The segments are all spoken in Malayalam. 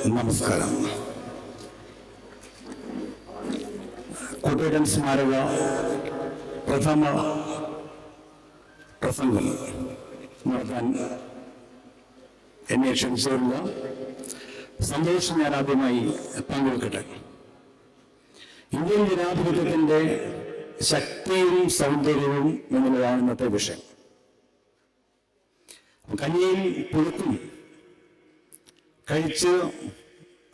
നമസ്കാരം. കൂട്ടുകെട്ടൻ സ്മാരക പ്രഥമ പ്രസംഗം നടത്താൻ എന്നെ ക്ഷണിച്ചിരുന്ന സന്തോഷം ഞാൻ ആദ്യമായി പങ്കുവെക്കട്ടെ. ഇന്ത്യൻ ജനാധിപത്യത്തിൻ്റെ ശക്തിയും സൗന്ദര്യവും എന്നുള്ളതാണ് ഇന്നത്തെ വിഷയം. കഞ്ഞിയും പുഴുക്കും കഴിച്ച്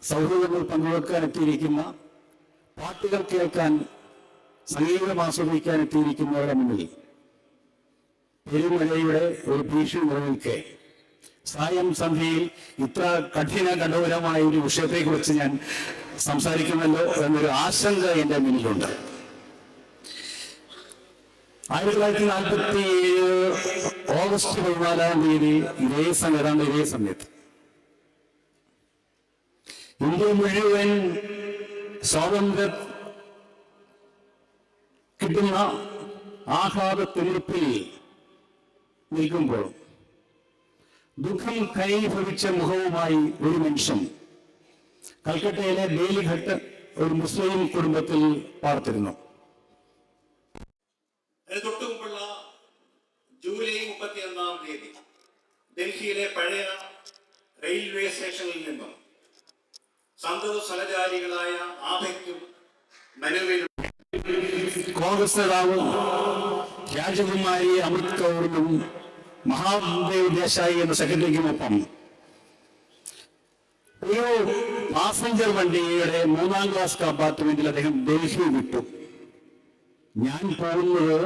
സൗഹൃദങ്ങൾ പങ്കുവെക്കാൻ എത്തിയിരിക്കുന്ന, പാട്ടുകൾ കേൾക്കാൻ, സംഗീതം ആസ്വദിക്കാൻ എത്തിയിരിക്കുന്നവരുടെ മുന്നിൽ പെരുമഴയുടെ ഒരു ഭീഷണി നിലനിൽക്കെ സായം സന്ധ്യയിൽ ഇത്ര കഠോരമായ ഒരു വിഷയത്തെക്കുറിച്ച് ഞാൻ സംസാരിക്കുമല്ലോ എന്നൊരു ആശങ്ക എൻ്റെ മുന്നിലുണ്ട്. 1947 ഓഗസ്റ്റ് 14 ഇതേ സമയത്ത് ഇന്ത്യ മുഴുവൻ സ്വാതന്ത്ര്യം കിട്ടുന്ന ആഹ്ലാദത്തിമിർപ്പിൽ നിൽക്കുമ്പോൾ ദുഃഖം കൈഭവിച്ച മുഖവുമായി ഒരു മനുഷ്യൻ കൽക്കട്ടയിലെ ബേലിഘട്ട് ഒരു മുസ്ലിം കുടുംബത്തിൽ പാർത്തിരുന്നു. തൊട്ടുമുമ്പുള്ള ജൂലൈ 31 ഡൽഹിയിലെ പഴയ റെയിൽവേ സ്റ്റേഷനിൽ നിന്നും സന്തത സഹചാരികളായ ആഭയ്ക്കും മനുവിനും കോൺഗ്രസ് നേതാവ് രാജകുമാരി അമൃത് കൗറിനും മഹാദേവ് ദേശായി എന്ന സെക്രട്ടറിക്കുമൊപ്പം ഒരു പാസഞ്ചർ വണ്ടിയുടെ 3ാം ക്ലാസ് കമ്പാർട്ട്മെന്റിൽ അദ്ദേഹം ഡൽഹി വിട്ടു. ഞാൻ പോകുന്നത്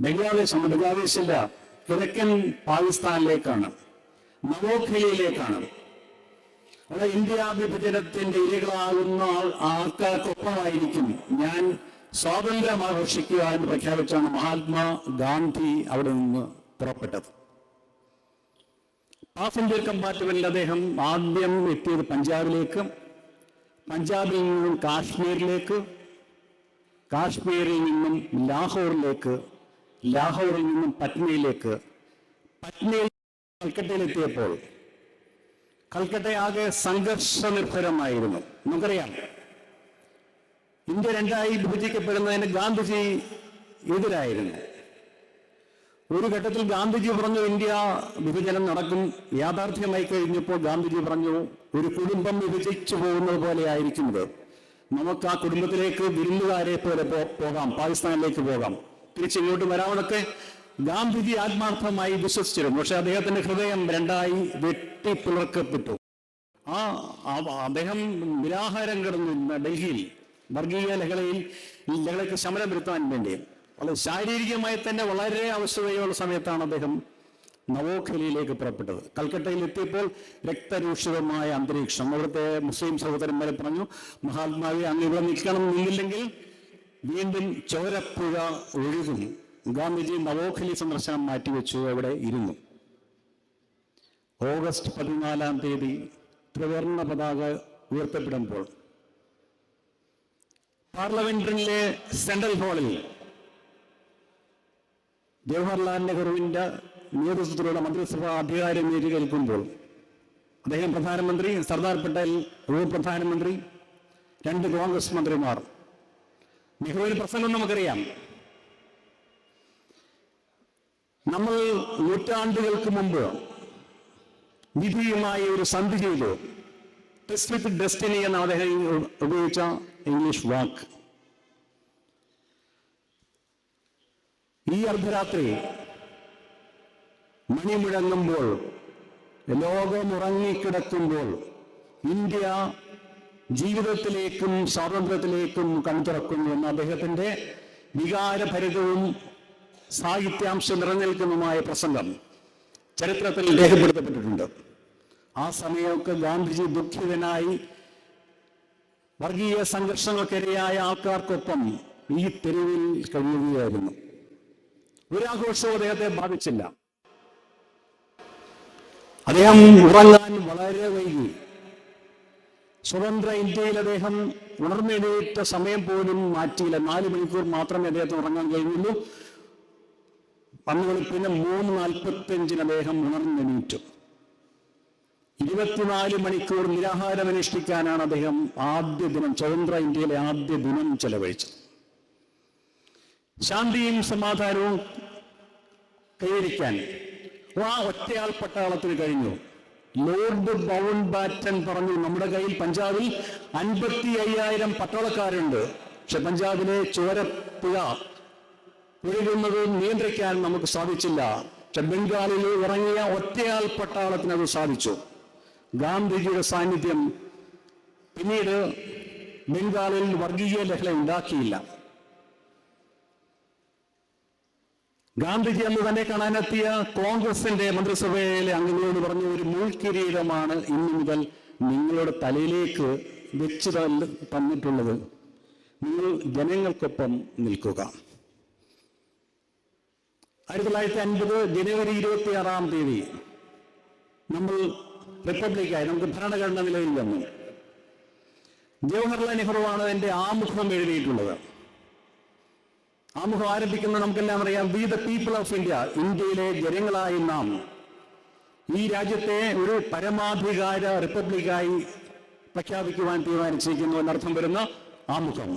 ബംഗ്ലാദേശില്ല, കിഴക്കൻ പാകിസ്ഥാനിലേക്കാണ്, നവോഖലിയിലേക്കാണ്. അവിടെ ഇന്ത്യ വിഭജനത്തിന്റെ ഇരകളാകുന്ന ആൾക്കാർക്കൊപ്പമായിരിക്കും ഞാൻ സ്വാതന്ത്ര്യം ആഘോഷിക്കുക എന്ന് പ്രഖ്യാപിച്ചാണ് മഹാത്മാ ഗാന്ധി അവിടെ നിന്ന് പുറപ്പെട്ടത്. പാസഞ്ചർ കമ്പാർട്ട്മെന്റിൽ അദ്ദേഹം ആദ്യം എത്തിയത് പഞ്ചാബിലേക്ക്, പഞ്ചാബിൽ നിന്നും കാശ്മീരിലേക്ക്, കാശ്മീരിൽ നിന്നും ലാഹോറിലേക്ക്, ലാഹോറിൽ നിന്നും പറ്റ്നയിലേക്ക്, പറ്റ്നയിൽ കൽക്കട്ടയിലെത്തിയപ്പോൾ കൽക്കട്ടയാകെ സംഘർഷനിർഭരമായിരുന്നു. നമുക്കറിയാം, ഇന്ത്യ രണ്ടായി വിഭജിക്കപ്പെടുന്നതിന് ഗാന്ധിജി എതിരായിരുന്നു. ഒരു ഘട്ടത്തിൽ ഗാന്ധിജി പറഞ്ഞു ഇന്ത്യ വിഭജനം നടക്കും. യാഥാർത്ഥ്യമായി കഴിഞ്ഞപ്പോൾ ഗാന്ധിജി പറഞ്ഞു ഒരു കുടുംബം വിഭജിച്ചു പോകുന്നത് പോലെ ആയിരിക്കുന്നത്, നമുക്ക് ആ കുടുംബത്തിലേക്ക് വിരുന്നുകാരെ പോലെ പോകാം, പാകിസ്ഥാനിലേക്ക് പോകാം, തിരിച്ചിങ്ങോട്ട് വരാമെന്നൊക്കെ ഗാന്ധിജി ആത്മാർത്ഥമായി വിശ്വസിച്ചിരുന്നു. പക്ഷെ അദ്ദേഹത്തിന്റെ ഹൃദയം രണ്ടായി വെട്ടിപ്പിളർക്കപ്പെട്ടു. അദ്ദേഹം നിരാഹാരം കിടന്നു ഡൽഹിയിൽ വർഗീയ ലഹളയ്ക്ക് ശമനം വരുത്താൻ വേണ്ടി. വളരെ ശാരീരികമായി തന്നെ വളരെ അവശതയുള്ള സമയത്താണ് അദ്ദേഹം നവോഖലിയിലേക്ക് പുറപ്പെട്ടത്. കൽക്കട്ടയിൽ എത്തിയപ്പോൾ രക്തരൂഷിതമായ അന്തരീക്ഷം. അവിടുത്തെ മുസ്ലിം സഹോദരന്മാരെ പറഞ്ഞു, മഹാത്മാവി അങ്ങ് ഇവിടെ നിന്നില്ലെങ്കിൽ വീണ്ടും ചോരപ്പുഴ ഒഴുകും. ഗാന്ധിജി നവോഖലി സന്ദർശനം മാറ്റിവെച്ചു, അവിടെ ഇരുന്നു. ഓഗസ്റ്റ് 14 ത്രിവർണ്ണ പതാക ഉയർത്തപ്പെടുമ്പോൾ പാർലമെന്റിലെ സെൻട്രൽ ഹാളിൽ ജവഹർലാൽ നെഹ്റുവിന്റെ നേതൃത്വത്തിലുള്ള മന്ത്രിസഭ അധികാരം ഏറ്റുകേൽക്കുമ്പോൾ അദ്ദേഹം പ്രധാനമന്ത്രി, സർദാർ പട്ടേൽ ഉപപ്രധാനമന്ത്രി, 2 കോൺഗ്രസ് മന്ത്രിമാർ. നെഹ്റുവിന്റെ പ്രസംഗം നമുക്കറിയാം. നമ്മൾ നൂറ്റാണ്ടുകൾക്ക് മുമ്പ് വിധിയുമായി ഒരു സന്ധി ചെയ്തു. ടെസ്റ്റ് വിത്ത് ഡെസ്റ്റിനി എന്ന അദ്ദേഹം ഉപയോഗിച്ച ഇംഗ്ലീഷ് വാക്ക്. ഈ അർദ്ധരാത്രി മണി മുഴങ്ങുമ്പോൾ, ലോകം ഉറങ്ങിക്കിടക്കുമ്പോൾ ഇന്ത്യ ജീവിതത്തിലേക്കും സ്വാതന്ത്ര്യത്തിലേക്കും കൺതുറക്കുന്നു എന്ന അദ്ദേഹത്തിന്റെ വികാരഭരിതവും സാഹിത്യാംശം നിറഞ്ഞേൽക്കുന്നതുമായ പ്രസംഗം ചരിത്രത്തിൽ രേഖപ്പെടുത്തപ്പെട്ടിട്ടുണ്ട്. ആ സമയമൊക്കെ ഗാന്ധിജി ദുഃഖിതനായി വർഗീയ സംഘർഷങ്ങൾക്കിരയായ ആൾക്കാർക്കൊപ്പം ഈ തെരുവിൽ കഴിയുകയായിരുന്നു. ഒരാഘോഷവും അദ്ദേഹത്തെ ബാധിച്ചില്ല. അദ്ദേഹം ഉറങ്ങാൻ വളരെ വൈകി. സ്വതന്ത്ര ഇന്ത്യയിൽ അദ്ദേഹം ഉണർന്നെഴുന്നേറ്റ സമയം പോലും മാറ്റിയില്ല. 4 മണിക്കൂർ മാത്രമേ അദ്ദേഹത്തിന് ഉറങ്ങാൻ കഴിഞ്ഞുള്ളൂ. അന്ന് വെളുപ്പിന് 3:45 അദ്ദേഹം ഉണർന്നെണീറ്റു. 24 മണിക്കൂർ നിരാഹാരം അനുഷ്ഠിക്കാനാണ് അദ്ദേഹം ആദ്യ ദിനം, സ്വതന്ത്ര ഇന്ത്യയിലെ ആദ്യ ദിനം ചെലവഴിച്ചത്. ശാന്തിയും സമാധാനവും കൈവരിക്കാൻ ആ ഒറ്റയാൾ പട്ടാളത്തിന് കഴിഞ്ഞു. ലോർഡ് മൗണ്ട് ബാറ്റൻ പറഞ്ഞു, നമ്മുടെ കയ്യിൽ പഞ്ചാബിൽ 55,000 പട്ടാളക്കാരുണ്ട്, പക്ഷെ പഞ്ചാബിലെ ചോരപ്പുഴ ഒഴുകുന്നത് നിയന്ത്രിക്കാൻ നമുക്ക് സാധിച്ചില്ല. പക്ഷെ ബംഗാളിൽ ഇറങ്ങിയ ഒറ്റയാൾ പട്ടാളത്തിന് അത് സാധിച്ചു. ഗാന്ധിജിയുടെ സാന്നിധ്യം പിന്നീട് ബംഗാളിൽ വർഗീയ ലഹള ഉണ്ടാക്കിയില്ല. ഗാന്ധിജി അന്ന് തന്നെ കാണാനെത്തിയ കോൺഗ്രസിന്റെ മന്ത്രിസഭയിലെ അംഗങ്ങളോട് പറഞ്ഞു, ഒരു മുൾക്കിരീടമാണ് ഇന്നു മുതൽ നിങ്ങളുടെ തലയിലേക്ക് വെച്ച് തന്നിട്ടുള്ളത്, നിങ്ങൾ ജനങ്ങൾക്കൊപ്പം നിൽക്കുക. 1950 ജനുവരി 26 നമ്മൾ റിപ്പബ്ലിക്കായി, നമുക്ക് ഭരണഘടന നിലവിൽ വന്നു. ജവഹർലാൽ നെഹ്റുവാണ് അതിന്റെ ആമുഖം എഴുതിയിട്ടുള്ളത്. ആമുഖം ആരംഭിക്കുന്നത് നമുക്കെല്ലാം അറിയാം, we the people of India, ഇന്ത്യയിലെ ജനങ്ങളായി നാം ഈ രാജ്യത്തെ ഒരു പരമാധികാര റിപ്പബ്ലിക്കായി പ്രഖ്യാപിക്കുവാൻ തീരുമാനിച്ചിരിക്കുന്നു എന്നർത്ഥം വരുന്ന ആമുഖം.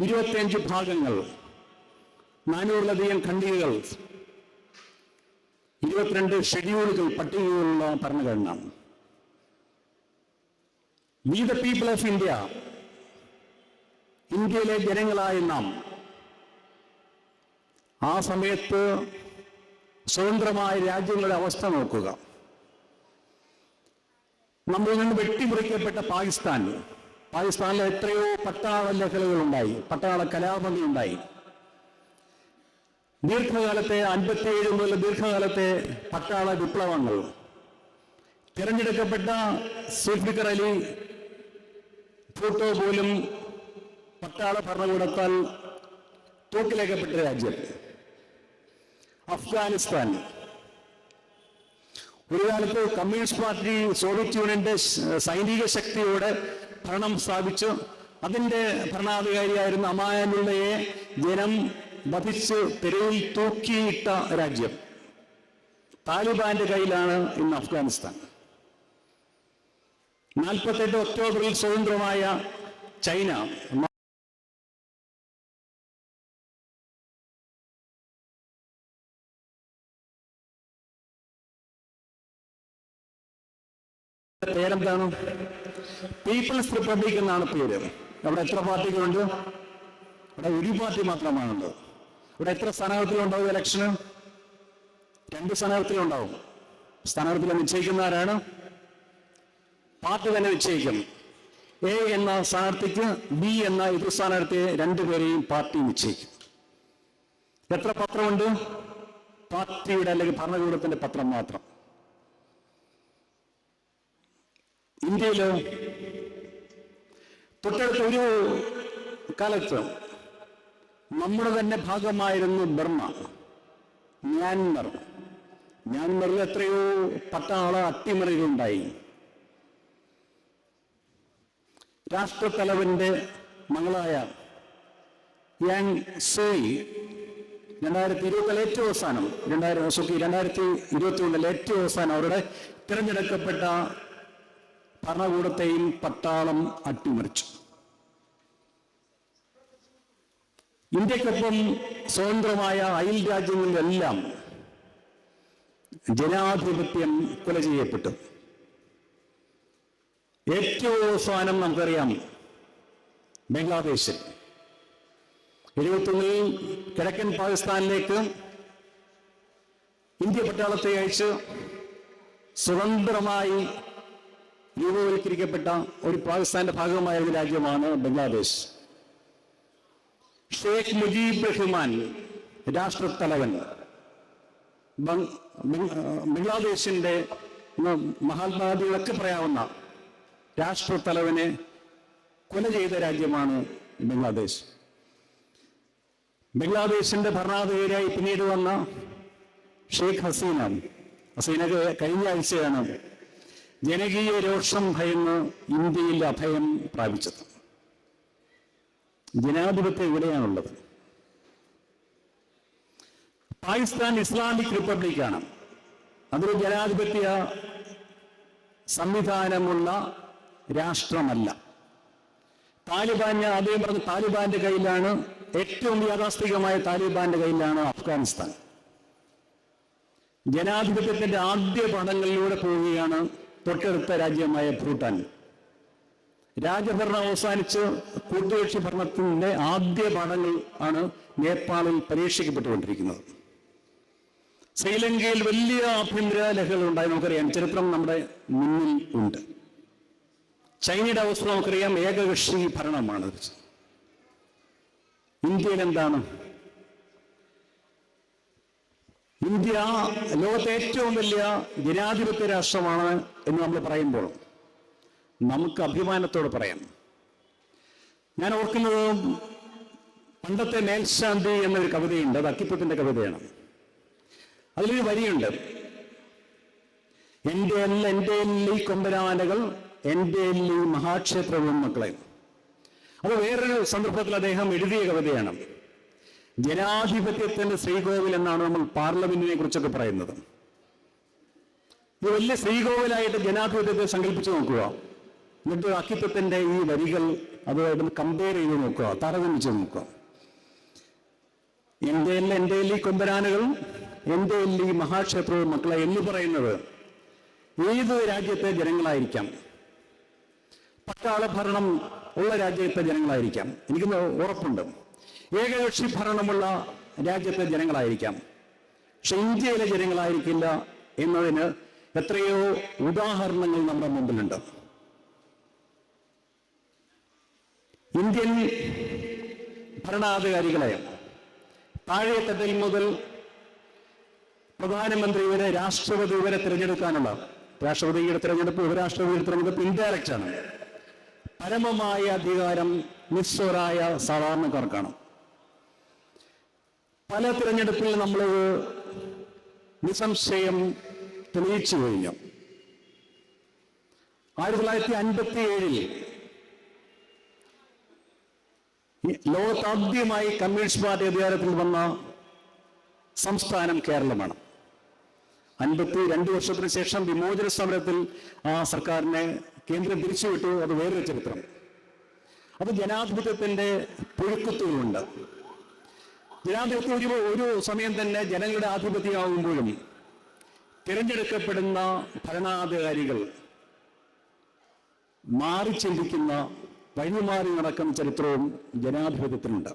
25 ഭാഗങ്ങൾ, 400-ലധികം ഖണ്ഡികകൾ, 22 ഷെഡ്യൂളുകൾ, പട്ടികകളുള്ള ഭരണഘടന. We the people of India, ഇന്ത്യയിലെ ജനങ്ങളായ നാം. ആ സമയത്ത് സ്വതന്ത്രമായ രാജ്യങ്ങളുടെ അവസ്ഥ നോക്കുക. നമ്മളിൽ നിന്ന് വെട്ടിമുറിക്കപ്പെട്ട പാകിസ്ഥാനിൽ എത്രയോ പട്ടാള ലഹളകളുണ്ടായി, പട്ടാള കലാപങ്ങളുണ്ടായി. ദീർഘകാലത്തെ 57 മുതൽ ദീർഘകാലത്തെ പട്ടാള വിപ്ലവങ്ങൾ. തിരഞ്ഞെടുക്കപ്പെട്ട സുൽഫിക്കർ അലി ഭൂട്ടോ പോലും പട്ടാള ഭരണകൂടത്താൽ തൂക്കിലേക്കപ്പെട്ട രാജ്യം. അഫ്ഗാനിസ്ഥാൻ, ഒരു കാലത്ത് കമ്മ്യൂണിസ്റ്റ് പാർട്ടി സോവിയറ്റ് യൂണിയന്റെ സൈനിക ശക്തിയോടെ ഭരണം സ്ഥാപിച്ചു. അതിന്റെ ഭരണാധികാരിയായിരുന്ന അമാനുള്ളയെ ജനം വധിച്ച് തെരുവിൽ തൂക്കിയിട്ട രാജ്യം. താലിബാന്റെ കയ്യിലാണ് ഇന്ന് അഫ്ഗാനിസ്ഥാൻ. 48 ഒക്ടോബറിൽ സ്വതന്ത്രമായ ചൈന, പേരെന്താണ്? പീപ്പിൾസ് റിപ്പബ്ലിക് എന്നാണ് പേര്. അവിടെ എത്ര പാർട്ടികളുണ്ട്? ഇവിടെ ഒരു പാർട്ടി മാത്രമാണുള്ളത്. ഇവിടെ എത്ര സ്ഥാനാർത്ഥികളുണ്ടാവും ഇലക്ഷന്? 2 സ്ഥാനാർത്ഥികളുണ്ടാവും. സ്ഥാനാർത്ഥികളെ നിശ്ചയിക്കുന്നവരാണ് പാർട്ടി തന്നെ നിശ്ചയിക്കും. എ എന്ന സ്ഥാനാർത്ഥിക്ക് ബി എന്ന എതിർ സ്ഥാനാർത്ഥിയെ 2 പേരെയും പാർട്ടി നിശ്ചയിക്കും. എത്ര പത്രമുണ്ട്? പാർട്ടിയുടെ അല്ലെങ്കിൽ ഭരണകൂടത്തിന്റെ പത്രം മാത്രം. ഇന്ത്യയില് തൊട്ടടുത്ത ഒരു കാലത്ത് നമ്മുടെ തന്നെ ഭാഗമായിരുന്നു ബർമ്മ, മ്യാൻമറിൽ എത്രയോ പട്ടാള അട്ടിമറികളുണ്ടായി. രാഷ്ട്രത്തലവന്റെ മകളായ യാങ് സോയി 2020 ഏറ്റവും അവസാനം 2021 ഏറ്റവും അവസാനം അവരുടെ തിരഞ്ഞെടുക്കപ്പെട്ട ഭരണകൂടത്തെയും പട്ടാളം അട്ടിമറിച്ചു. ഇന്ത്യക്കൊപ്പം സ്വതന്ത്രമായ അയൽ രാജ്യങ്ങളിലെല്ലാം ജനാധിപത്യം കൊല ചെയ്യപ്പെട്ടു. ഏറ്റവും അവസാനം നമുക്കറിയാം ബംഗ്ലാദേശിൽ 71 കിഴക്കൻ പാകിസ്ഥാനിലേക്ക് ഇന്ത്യ പട്ടാളത്തെ അയച്ച് സ്വതന്ത്രമായി രൂപവൽക്കരിക്കപ്പെട്ട ഒരു പാകിസ്ഥാന്റെ ഭാഗമായ ഒരു രാജ്യമാണ് ബംഗ്ലാദേശ്. ഷേഖ് മുജീബ് റഹ്മാൻ രാഷ്ട്രത്തലവൻ ബംഗ്ലാദേശിന്റെ മഹാത്മാഗാന്ധികളൊക്കെ പറയാവുന്ന രാഷ്ട്രത്തലവനെ കൊല ചെയ്ത രാജ്യമാണ് ബംഗ്ലാദേശ്. ബംഗ്ലാദേശിന്റെ ഭരണാധികാരിയായി പിന്നീട് വന്ന ഷെയ്ഖ് ഹസീനക്ക് കഴിഞ്ഞ ആഴ്ചയാണ് ജനകീയ രോഷം ഭയന്ന് ഇന്ത്യയിൽ അഭയം പ്രാപിച്ചത്. ജനാധിപത്യം ഇവിടെയാണുള്ളത്. പാകിസ്ഥാൻ ഇസ്ലാമിക് റിപ്പബ്ലിക്കാണ്. അതൊരു ജനാധിപത്യ സംവിധാനമുള്ള രാഷ്ട്രമല്ല. താലിബാൻ, അദ്ദേഹം പറഞ്ഞ താലിബാന്റെ കയ്യിലാണ്, ഏറ്റവും യാഥാസ്ഥികമായ താലിബാന്റെ കയ്യിലാണ് അഫ്ഗാനിസ്ഥാൻ. ജനാധിപത്യത്തിന്റെ ആദ്യ പാഠങ്ങളിലൂടെ പോവുകയാണ് തൊട്ടടുത്ത രാജ്യമായ ഭൂട്ടാൻ. രാജഭരണം അവസാനിച്ച് കൂട്ടുകക്ഷി ഭരണത്തിന്റെ ആദ്യ പാഠങ്ങൾ ആണ് നേപ്പാളിൽ പരീക്ഷിക്കപ്പെട്ടുകൊണ്ടിരിക്കുന്നത്. ശ്രീലങ്കയിൽ വലിയ ആഭ്യന്തര ലഹളകൾ ഉണ്ടായി, നമുക്കറിയാം, ചരിത്രം നമ്മുടെ മുന്നിൽ ഉണ്ട്. ചൈനയുടെ അവസ്ഥ നമുക്കറിയാം, ഏകകക്ഷി ഭരണമാണ്. ഇന്ത്യയിൽ എന്താണ്? ഇന്ത്യ ലോകത്തെ ഏറ്റവും വലിയ ജനാധിപത്യ രാഷ്ട്രമാണ് എന്ന് നമ്മൾ പറയുമ്പോൾ നമുക്ക് അഭിമാനത്തോടെ പറയാം. ഞാൻ ഓർക്കുന്നത് പണ്ടത്തെ മേൽശാന്തി എന്നൊരു കവിതയുണ്ട്, അത് അക്കിത്തത്തിന്റെ കവിതയാണ്. അതിലൊരു വരിയുണ്ട്, എൻ്റെ ഈ കൊമ്പനാനകൾ, എൻ്റെ ഈ മഹാക്ഷേത്രവും മക്കളെ. അത് വേറൊരു സന്ദർഭത്തിൽ അദ്ദേഹം എഴുതിയ കവിതയാണ്. ജനാധിപത്യത്തിന്റെ ശ്രീകോവിൽ എന്നാണ് നമ്മൾ പാർലമെന്റിനെ കുറിച്ചൊക്കെ പറയുന്നത്. ഇത് വലിയ ശ്രീകോവിലായിട്ട് ജനാധിപത്യത്തെ സങ്കല്പിച്ച് നോക്കുക. എന്നിട്ട് അക്കിത്തത്തിന്റെ ഈ വരികൾ അതുമായിട്ട് കമ്പയർ ചെയ്ത് നോക്കുക, താരതമ്യം ചെയ്ത് നോക്കുക. എൻ്റെ ഈ കൊമ്പനാനകളും എൻ്റെ ഈ മഹാക്ഷേത്രവും മക്കളെ എന്ന് പറയുന്നത് ഏത് രാജ്യത്തെ ജനങ്ങളായിരിക്കാം. പട്ടാള ഭരണം ഉള്ള രാജ്യത്തെ ജനങ്ങളായിരിക്കാം, എനിക്ക് ഉറപ്പുണ്ട്. ഏകകക്ഷി ഭരണമുള്ള രാജ്യത്തെ ജനങ്ങളായിരിക്കാം, പക്ഷെ ഇന്ത്യയിലെ ജനങ്ങളായിരിക്കില്ല എന്നതിന് എത്രയോ ഉദാഹരണങ്ങൾ നമ്മുടെ മുമ്പിലുണ്ട്. ഇന്ത്യൻ ഭരണാധികാരികളെ താഴെത്തട്ടിൽ മുതൽ പ്രധാനമന്ത്രി വരെ രാഷ്ട്രപതി വരെ തിരഞ്ഞെടുക്കാനുള്ള, രാഷ്ട്രപതിയുടെ തിരഞ്ഞെടുപ്പ് ഉപരാഷ്ട്രപതിയുടെ തിരഞ്ഞെടുപ്പ് ഇൻഡയറക്റ്റ് ആണ്. പരമമായ അധികാരം നിസ്വരായ സാധാരണക്കാർക്കാണ്. പല തിരഞ്ഞെടുപ്പിൽ നമ്മൾ നിസ്സംശയം തെളിയിച്ചു കഴിഞ്ഞു. 1957 ലോകത്താദ്യമായി കമ്മ്യൂണിസ്റ്റ് പാർട്ടി അധികാരത്തിൽ വന്ന സംസ്ഥാനം കേരളമാണ്. 52 വർഷത്തിന് ശേഷം വിമോചന സമരത്തിൽ ആ സർക്കാരിനെ കേന്ദ്രം പിരിച്ചുവിട്ടു, അത് വേറൊരു ചരിത്രം. അത് ജനാധിപത്യത്തിന്റെ പുഴുക്കുത്തുകളുണ്ട്. ജനാധിപത്യം ഒരു സമയം തന്നെ ജനങ്ങളുടെ ആധിപത്യമാകുമ്പോഴും തിരഞ്ഞെടുക്കപ്പെടുന്ന ഭരണാധികാരികൾ മാറി ചിന്തിക്കുന്ന, വഴിമാറി നടക്കുന്ന ചരിത്രവും ജനാധിപത്യത്തിനുണ്ട്.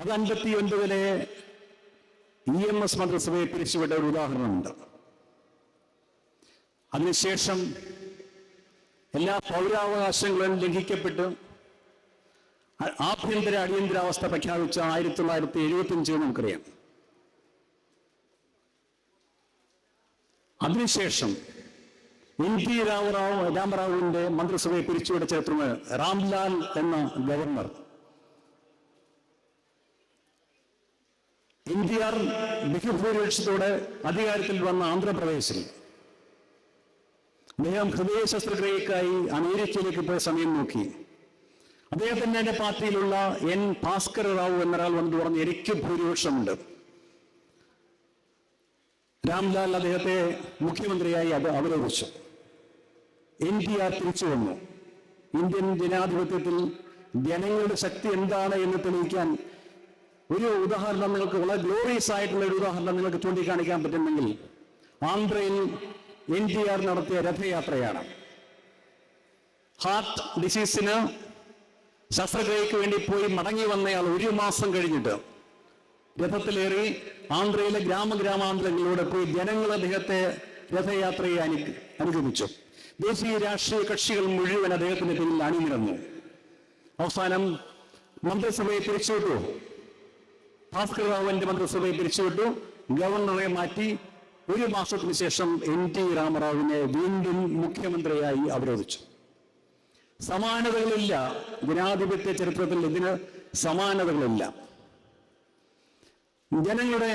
അത് 59 EMS മന്ത്രിസഭയെ പിരിച്ചുവിട്ട ഒരു ഉദാഹരണമുണ്ട്. അതിനുശേഷം എല്ലാ പൗരാവകാശങ്ങളും ലംഘിക്കപ്പെട്ട് ആഭ്യന്തര അടിയന്തരാവസ്ഥ പ്രഖ്യാപിച്ച 1975 നമുക്കറിയാം. അതിനുശേഷം NT രാമറാവുവിന്റെ മന്ത്രിസഭയെ പിരിച്ചുവിട്ട ചരിത്രമാണ്. രാംലാൽ എന്ന ഗവർണർ, NTR ബഹുഭൂരിപക്ഷത്തോടെ അധികാരത്തിൽ വന്ന ആന്ധ്രാപ്രദേശിൽ അദ്ദേഹം ഹൃദയ ശസ്ത്രക്രിയക്കായി അമേരിക്കയിലേക്ക് പോയ സമയം നോക്കി. അദ്ദേഹത്തിന്റെ എന്റെ പാർട്ടിയിലുള്ള N. ഭാസ്കര റാവു എന്നൊരാൾ വന്നിട്ട് പറഞ്ഞു, എനിക്ക് ഭൂരിപക്ഷമുണ്ട്. രാംലാൽ അദ്ദേഹത്തെ മുഖ്യമന്ത്രിയായി അവരോധിച്ചു. NTR തിരിച്ചു വന്നു. ഇന്ത്യൻ ജനാധിപത്യത്തിൽ ജനങ്ങളുടെ ശക്തി എന്താണ് എന്ന് തെളിയിക്കാൻ ഒരു ഉദാഹരണം നിങ്ങൾക്ക്, വളരെ ഗ്ലോറിയസ് ആയിട്ടുള്ള ഒരു ഉദാഹരണം നിങ്ങൾക്ക് ചൂണ്ടിക്കാണിക്കാൻ പറ്റുമെങ്കിൽ ആന്ധ്രയിൽ NTR നടത്തിയ രഥയാത്രയാണ്. ഹാർട്ട് ഡിസീസിന് ശസ്ത്രക്രിയയ്ക്ക് വേണ്ടി പോയി മടങ്ങി വന്നയാൾ 1 മാസം കഴിഞ്ഞിട്ട് രഥത്തിലേറി ആന്ധ്രയിലെ ഗ്രാമാന്തരങ്ങളിലൂടെ പോയി ജനങ്ങൾ അദ്ദേഹത്തെ രഥയാത്രയെ അനുഗമിച്ചു. ദേശീയ രാഷ്ട്രീയ കക്ഷികൾ മുഴുവൻ അദ്ദേഹത്തിന്റെ പിന്നിൽ അണിനിരന്നു. അവസാനം മന്ത്രിസഭയെ പിരിച്ചുവിട്ടു. ഭാസ്കർ റാവുവിന്റെ മന്ത്രിസഭയെ പിരിച്ചുവിട്ടു. ഗവർണറെ മാറ്റി 1 മാസത്തിന് ശേഷം NT രാമറാവുവിനെ വീണ്ടും മുഖ്യമന്ത്രിയായി അവരോധിച്ചു. സമാനതകളില്ല ജനാധിപത്യ ചരിത്രത്തിൽ, ഇതിന് സമാനതകളില്ല. ജനങ്ങളുടെ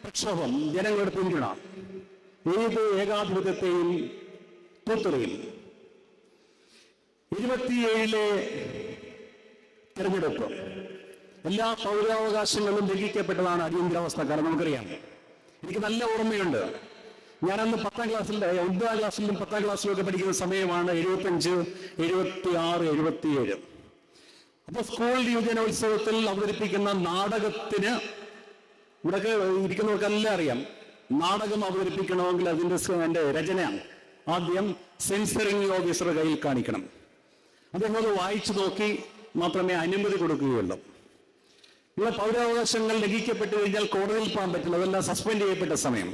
പ്രക്ഷോഭം, ജനങ്ങളുടെ പിന്തുണ ഏത് ഏകാധിപത്യത്തെയും തൂത്തെറിയും. 27 തെരഞ്ഞെടുപ്പ് എല്ലാ പൗരാവകാശങ്ങളും ലംഘിക്കപ്പെട്ടതാണ് അടിയന്തരാവസ്ഥ കാലം, നമുക്കറിയാം. എനിക്ക് നല്ല ഓർമ്മയുണ്ട്. ഞാനന്ന് 10ാം ക്ലാസ്സിൽ 9ാം ക്ലാസ്സിലും 10ാം ക്ലാസ്സിലും ഒക്കെ പഠിക്കുന്ന സമയമാണ് 75, 76, 77. അപ്പൊ സ്കൂൾ യുവജനോത്സവത്തിൽ അവതരിപ്പിക്കുന്ന നാടകത്തിന് ഇവിടെയൊക്കെ ഇരിക്കുന്നവർക്കെല്ലാം അറിയാം, നാടകം അവതരിപ്പിക്കണമെങ്കിൽ അതിൻ്റെ രചന ആദ്യം സെൻസറിങ് ഓഫീസറുടെ കയ്യിൽ കാണിക്കണം. അദ്ദേഹം അത് വായിച്ചു നോക്കി മാത്രമേ അനുമതി കൊടുക്കുകയുള്ളൂ. ഇവിടെ പൗരാവകാശങ്ങൾ ലംഘിക്കപ്പെട്ടു കഴിഞ്ഞാൽ കോടതിയിൽ പോകാൻ പറ്റില്ല, അതെല്ലാം സസ്പെൻഡ് ചെയ്യപ്പെട്ട സമയം.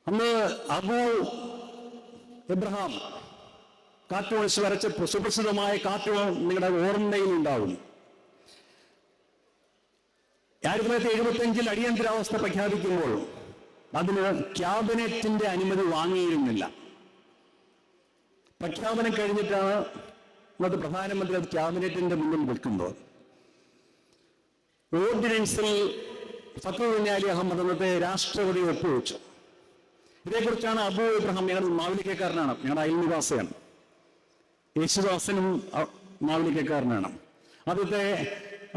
അന്ന് അബു എബ്രഹാം കാർട്ടൂണിസ്റ്റ് വരച്ച സുപ്രസിദ്ധമായ കാർട്ടൂൺ നിങ്ങളുടെ ഓർമ്മയിൽ ഉണ്ടാവും. 1975 അടിയന്തരാവസ്ഥ പ്രഖ്യാപിക്കുമ്പോൾ അതിന് ക്യാബിനറ്റിന്റെ അനുമതി വാങ്ങിയിരുന്നില്ല. പ്രഖ്യാപനം കഴിഞ്ഞിട്ടാണ് ഇന്നത്തെ പ്രധാനമന്ത്രി അത് ക്യാബിനറ്റിന്റെ മുന്നിൽ വെക്കുന്നത്. ഓർഡിനൻസിൽ ഫക്രുൽ കുഞ്ഞാലി അഹമ്മദ് അന്നത്തെ രാഷ്ട്രപതി ഒപ്പുവെച്ചു. ഇതേക്കുറിച്ചാണ് അബു ഇബ്രഹാം, ഞങ്ങളുടെ മാവലിക്കക്കാരനാണ്, ഞങ്ങളുടെ അയൽനിവാസിയാണ്. യേശുദാസനും മാവലിക്കക്കാരനാണ്. ആദ്യത്തെ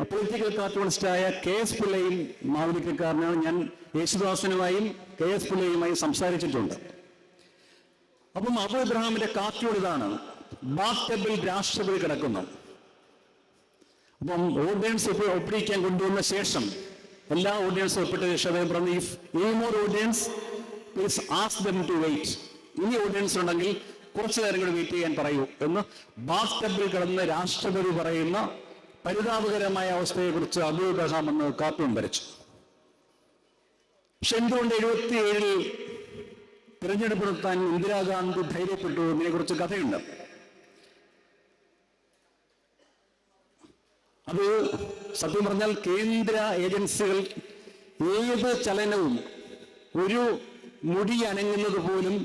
പൊളിറ്റിക്കൽ കാർട്ടൂണിസ്റ്റായ KS പിള്ളയും മാവലിക്കക്കാരനാണ്. ഞാൻ യേശുദാസനുമായും KS പിള്ളയുമായി സംസാരിച്ചിട്ടുണ്ട്. അപ്പം അബു ഇബ്രഹാമിന്റെ കാർട്ടൂൺ ഇതാണ്. ബാത്ത് ടബിൽ രാഷ്ട്രപതി കിടക്കുന്നു. അപ്പം ഓർഡിനൻസ് ഒപ്പിടിക്കാൻ കൊണ്ടുവന്ന ശേഷം എല്ലാ ഓർഡിനൻസും ഒപ്പിട്ട ശേഷം അദ്ദേഹം പറഞ്ഞു, if any more ordinance please ask them to wait. ഇനി ഓർഡിനൻസ് ഉണ്ടെങ്കിൽ കുറച്ചു നേരം കൂടി വെയിറ്റ് ചെയ്യാൻ പറയൂ എന്ന് ബാത്ത് ടബിൽ കിടന്ന് രാഷ്ട്രപതി പറയുന്ന പരിതാപകരമായ അവസ്ഥയെക്കുറിച്ച് അബു ഇബ്രഹാം എന്ന് കാർട്ടൂൺ വരച്ചു. പക്ഷെ എന്തുകൊണ്ട് 77 തിരഞ്ഞെടുപ്പ് നടത്താൻ ഇന്ദിരാഗാന്ധി ധൈര്യപ്പെട്ടു എന്നതിനെ കുറിച്ച് കഥയുണ്ട്. അത് സത്യം പറഞ്ഞാൽ കേന്ദ്ര ഏജൻസികൾ ഏത് ചലനവും, ഒരു മുടി അനങ്ങുന്നത് പോലും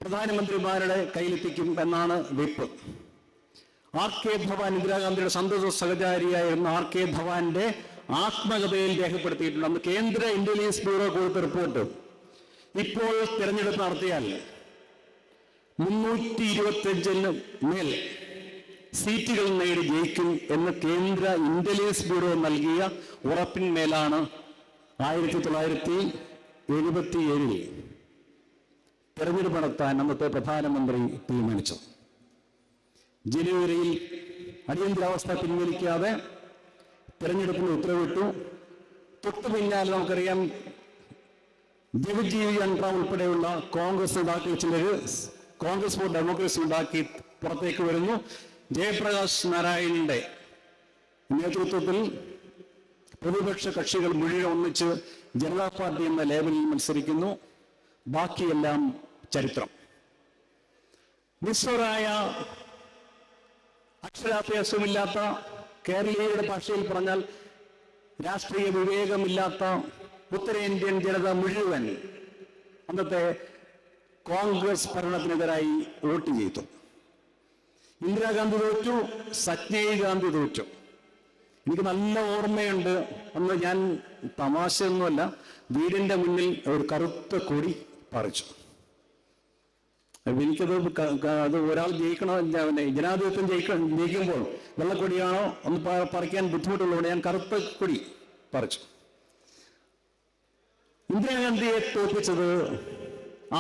പ്രധാനമന്ത്രിമാരുടെ കയ്യിലെത്തിക്കും എന്നാണ് വെപ്പ്. RK ധവാൻ, ഇന്ദിരാഗാന്ധിയുടെ സന്തത സഹചാരിയായിരുന്ന RK ധവാന്റെ ആത്മകഥയിൽ രേഖപ്പെടുത്തിയിട്ടുണ്ട്. അന്ന് കേന്ദ്ര ഇന്റലിജൻസ് ബ്യൂറോ കൊടുത്ത റിപ്പോർട്ട്, ഇപ്പോൾ തിരഞ്ഞെടുപ്പ് നടത്തിയാൽ 325 മേൽ സീറ്റുകൾ നേടി ജയിക്കും എന്ന് കേന്ദ്ര ഇന്റലിജൻസ് ബ്യൂറോ നൽകിയ ഉറപ്പിന്മേലാണ് 1977 തെരഞ്ഞെടുപ്പ് നടത്താൻ അന്നത്തെ പ്രധാനമന്ത്രി തീരുമാനിച്ചു. ജനുവരിയിൽ അടിയന്തരാവസ്ഥ പിൻവലിക്കാതെ തെരഞ്ഞെടുപ്പിന് ഉത്തരവിട്ടു. തൊട്ടു പിന്നാലെ നമുക്കറിയാം ജഗജ്ജീവി അൻറാം ഉൾപ്പെടെയുള്ള കോൺഗ്രസ് നേതാക്കൾ ചിലര് കോൺഗ്രസ് ഫോർ ഡെമോക്രസി ഉണ്ടാക്കി പുറത്തേക്ക് വരുന്നു. ജയപ്രകാശ് നാരായണന്റെ നേതൃത്വത്തിൽ പ്രതിപക്ഷ കക്ഷികൾ മുഴുവൻ ഒന്നിച്ച് ജനതാ പാർട്ടി എന്ന ലേബലിൽ മത്സരിക്കുന്നു. ബാക്കിയെല്ലാം ചരിത്രം. നിസ്വരായ, അക്ഷരാഭ്യാസമില്ലാത്ത, കേരളീയരുടെ ഭാഷയിൽ പറഞ്ഞാൽ രാഷ്ട്രീയ വിവേകമില്ലാത്ത ഉത്തരേന്ത്യൻ ജനത മുഴുവൻ അന്നത്തെ കോൺഗ്രസ് ഭരണത്തിനെതിരായി വോട്ട് ചെയ്തു. ഇന്ദിരാഗാന്ധി തോറ്റു, സഞ്ജയ് ഗാന്ധി തോറ്റു. എനിക്ക് നല്ല ഓർമ്മയുണ്ട്, അന്ന് ഞാൻ തമാശയൊന്നുമല്ല, വീടിന്റെ മുന്നിൽ ഒരു കറുത്ത കൊടി പറിച്ചു. എനിക്കത് അത് ഒരാൾ ജനാധിപത്യം ജയിക്കുമ്പോൾ വെള്ളക്കൊടിയാണോ ഒന്ന് പറിക്കാൻ ബുദ്ധിമുട്ടുള്ളതുകൊണ്ട് ഞാൻ കറുത്ത കൊടി പറിച്ചു. ഇന്ദിരാഗാന്ധിയെ തോൽപ്പിച്ചത്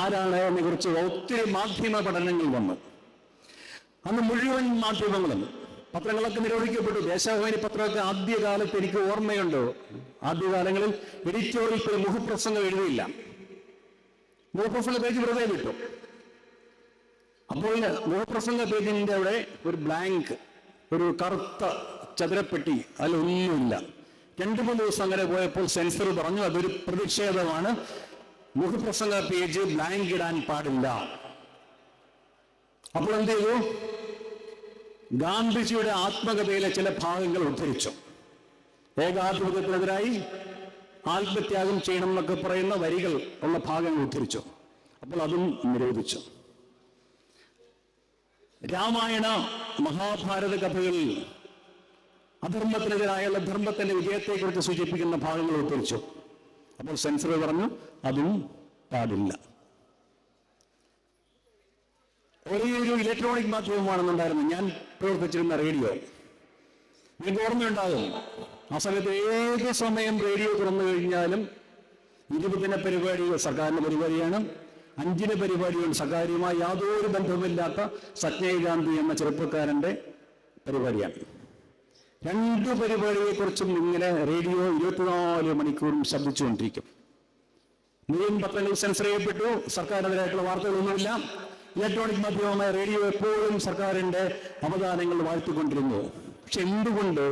ആരാണ് എന്നെ കുറിച്ച് ഒത്തിരി മാധ്യമ പഠനങ്ങൾ വന്നു. അന്ന് മുഴുവൻ മാധ്യമങ്ങളും, പത്രങ്ങളൊക്കെ നിരോധിക്കപ്പെട്ടു. ദേശാഭിമാനി പത്രമൊക്കെ ആദ്യകാലത്ത് എനിക്ക് ഓർമ്മയുണ്ട്, ആദ്യകാലങ്ങളിൽ എഡിറ്റോറിയൽ ഒരു മുഖപ്രസംഗം എഴുതിയില്ല, മുഖപ്രസംഗ പേജ് വെറുതെ വിട്ടു. അപ്പോൾ മുഖപ്രസംഗ പേജിന്റെ അവിടെ ഒരു ബ്ലാങ്ക്, ഒരു കറുത്ത ചതുരപ്പെട്ടി, അതിലൊന്നുമില്ല. 2-3 ദിവസം അങ്ങനെ പോയപ്പോൾ സെൻസർ പറഞ്ഞു അതൊരു പ്രതിഷേധമാണ്, മുഖപ്രസംഗ പേജ് ബ്ലാങ്ക് ഇടാൻ പാടില്ല. അപ്പോൾ എന്ത് ചെയ്തു? ഗാന്ധിജിയുടെ ആത്മകഥയിലെ ചില ഭാഗങ്ങൾ ഉദ്ധരിച്ചു. ഏകാധിപത്യത്തിനെതിരായി ആത്മത്യാഗം ചെയ്യണം എന്നൊക്കെ പറയുന്ന വരികൾ ഉള്ള ഭാഗങ്ങൾ ഉദ്ധരിച്ചു. അപ്പോൾ അതും നിരോധിച്ചു. രാമായണ മഹാഭാരത കഥകളിൽ അധർമ്മത്തിനെതിരായുള്ള ധർമ്മത്തിന്റെ വിജയത്തെക്കുറിച്ച് സൂചിപ്പിക്കുന്ന ഭാഗങ്ങൾ ഉദ്ധരിച്ചു. അപ്പോൾ സെൻസർ പറഞ്ഞു അതും പാടില്ല. ഒരേയൊരു ഇലക്ട്രോണിക് മാധ്യമമാണെന്നുണ്ടായിരുന്നു ഞാൻ പ്രവർത്തിച്ചിരുന്ന റേഡിയോ. നിങ്ങൾക്ക് ഓർമ്മയുണ്ടാകും, ആ സമയത്ത് ഏത് സമയം റേഡിയോ തുറന്നു കഴിഞ്ഞാലും 20 പരിപാടി സർക്കാരിന്റെ പരിപാടിയാണ്, 5 പരിപാടികൾ സർക്കാരുമായി യാതൊരു ബന്ധവുമില്ലാത്ത സഞ്ജയ് ഗാന്ധി എന്ന ചെറുപ്പക്കാരന്റെ പരിപാടിയാണ്. 2 പരിപാടിയെക്കുറിച്ചും ഇങ്ങനെ റേഡിയോ 24 മണിക്കൂറും ശബ്ദിച്ചുകൊണ്ടിരിക്കും. മുഴുവൻ പത്രങ്ങൾ സെൻസർ ചെയ്യപ്പെട്ടു, സർക്കാരിനെതിരായിട്ടുള്ള വാർത്തകളൊന്നുമില്ല. ഇലക്ട്രോണിക് മാധ്യമമായ റേഡിയോ എപ്പോഴും സർക്കാരിന്റെ അവദാനങ്ങൾ വാഴ്ത്തിക്കൊണ്ടിരുന്നു. പക്ഷെ എന്തുകൊണ്ട്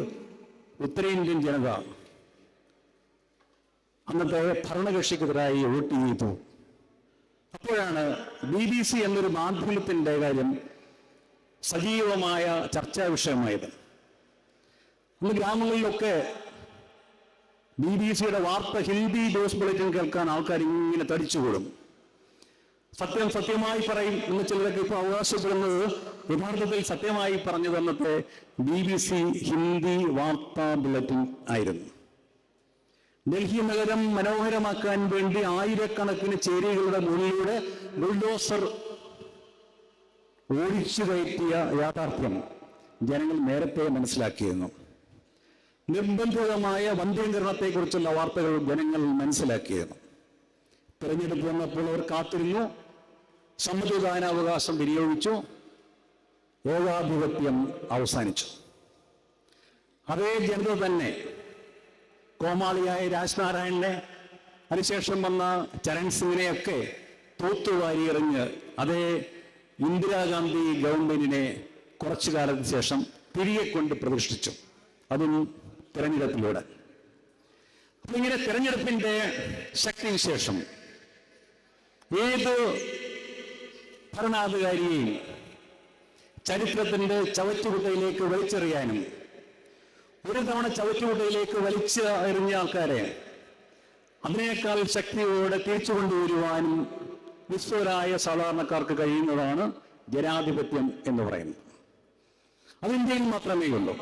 ഉത്തരേന്ത്യൻ ജനത അന്നത്തെ ഭരണകക്ഷിക്കെതിരായി വോട്ട് ചെയ്തു? അപ്പോഴാണ് BBC എന്നൊരു മാധ്യമത്തിന്റെ കാര്യം സജീവമായ ചർച്ചാ വിഷയമായത്. ഇന്ന് ഗ്രാമങ്ങളിലൊക്കെ BBC-യുടെ വാർത്ത ഹിന്ദി ന്യൂസ് ബുള്ളറ്റിൻ കേൾക്കാൻ ആൾക്കാർ ഇങ്ങനെ തടിച്ചുകൂടും. സത്യം സത്യമായി പറയും എന്ന് ചിലരൊക്കെ ഇപ്പോൾ അവകാശപ്പെടുന്നത് യഥാർത്ഥത്തിൽ സത്യമായി പറഞ്ഞു തന്നത്തെ BBC ഹിന്ദി വാർത്താ ബുള്ളറ്റിൻ ആയിരുന്നു. ഡൽഹി നഗരം മനോഹരമാക്കാൻ വേണ്ടി ആയിരക്കണക്കിന് ചേരികളുടെ മുകളിലൂടെ ബുൾഡോസർ ഓടിച്ചു കയറ്റിയ യാഥാർത്ഥ്യം ജനങ്ങൾ നേരത്തെ മനസ്സിലാക്കിയിരുന്നു. നിർബന്ധിതമായ വന്ധ്യീകരണത്തെക്കുറിച്ചുള്ള വാർത്തകൾ ജനങ്ങൾ മനസ്സിലാക്കിയിരുന്നു. തെരഞ്ഞെടുപ്പ് വന്നപ്പോൾ അവർ കാത്തിരുന്നു, സമ്മതിദാനാവകാശം വിനിയോഗിച്ചു, ഏകാധിപത്യം അവസാനിച്ചു. അതേ ജനത തന്നെ കോമാളിയായ രാജ്നാരായണനെ, അതിനുശേഷം വന്ന ചരൺ സിംഗിനെയൊക്കെ തൂത്തുവാരി എറിഞ്ഞ് അതേ ഇന്ദിരാഗാന്ധി ഗവൺമെന്റിനെ കുറച്ചു കാലത്തിന് ശേഷം തിരികെ കൊണ്ട് പ്രതിഷ്ഠിച്ചു, അതും തെരഞ്ഞെടുപ്പിലൂടെ. അപ്പൊ ഇങ്ങനെ തെരഞ്ഞെടുപ്പിന്റെ ശക്തിവിശേഷം ഏത് ഭരണാധികാരിയെയും ചരിത്രത്തിന്റെ ചവറ്റുകുട്ടയിലേക്ക് വലിച്ചെറിയാനും ഒരു തവണ ചവറ്റുകുട്ടയിലേക്ക് വലിച്ച് എറിഞ്ഞ ആൾക്കാരെ അതിനേക്കാൾ ശക്തിയോടെ തിരിച്ചു കൊണ്ടുവരുവാനും നിസ്വരായ സാധാരണക്കാർക്ക് കഴിയുന്നതാണ് ജനാധിപത്യം എന്ന് പറയുന്നത്. അത് ഇന്ത്യയിൽ മാത്രമേ ഉള്ളൂ.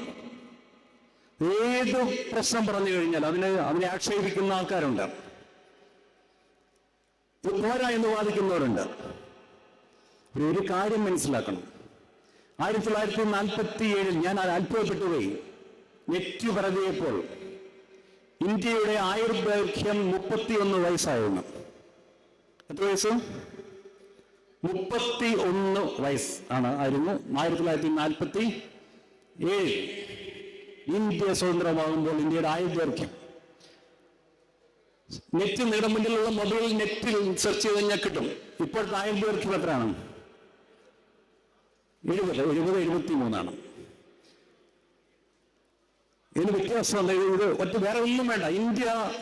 ഏത് പ്രശ്നം പറഞ്ഞു കഴിഞ്ഞാൽ അതിനെ ആക്ഷേപിക്കുന്ന ആൾക്കാരുണ്ട്, പോരാ എന്ന് വാദിക്കുന്നവരുണ്ട്. ഒരു കാര്യം മനസ്സിലാക്കണം. 1947 ഞാൻ അത്ഭുതപ്പെട്ടുപോയി. നെറ്റ് പറഞ്ഞപ്പോൾ ഇന്ത്യയുടെ ആയുർദൈർഘ്യം 31 വയസ്സായിരുന്നു. എത്ര വയസ്സ്? 31 വയസ്സ് ആയിരുന്നു 1947 ഇന്ത്യ സ്വതന്ത്രമാകുമ്പോൾ ഇന്ത്യയുടെ ആയുർദൈർഘ്യം. നെറ്റ് നിങ്ങളുടെ മുന്നിലുള്ള മൊബൈൽ നെറ്റിൽ സെർച്ച് ചെയ്ത് കഴിഞ്ഞാൽ കിട്ടും. ഇപ്പോഴത്തെ ആയുർദൈർഘ്യം എത്രയാണ്? 73. ഇതിന് വ്യത്യാസം ഇത് ഒറ്റ വേറെ ഒന്നും വേണ്ട.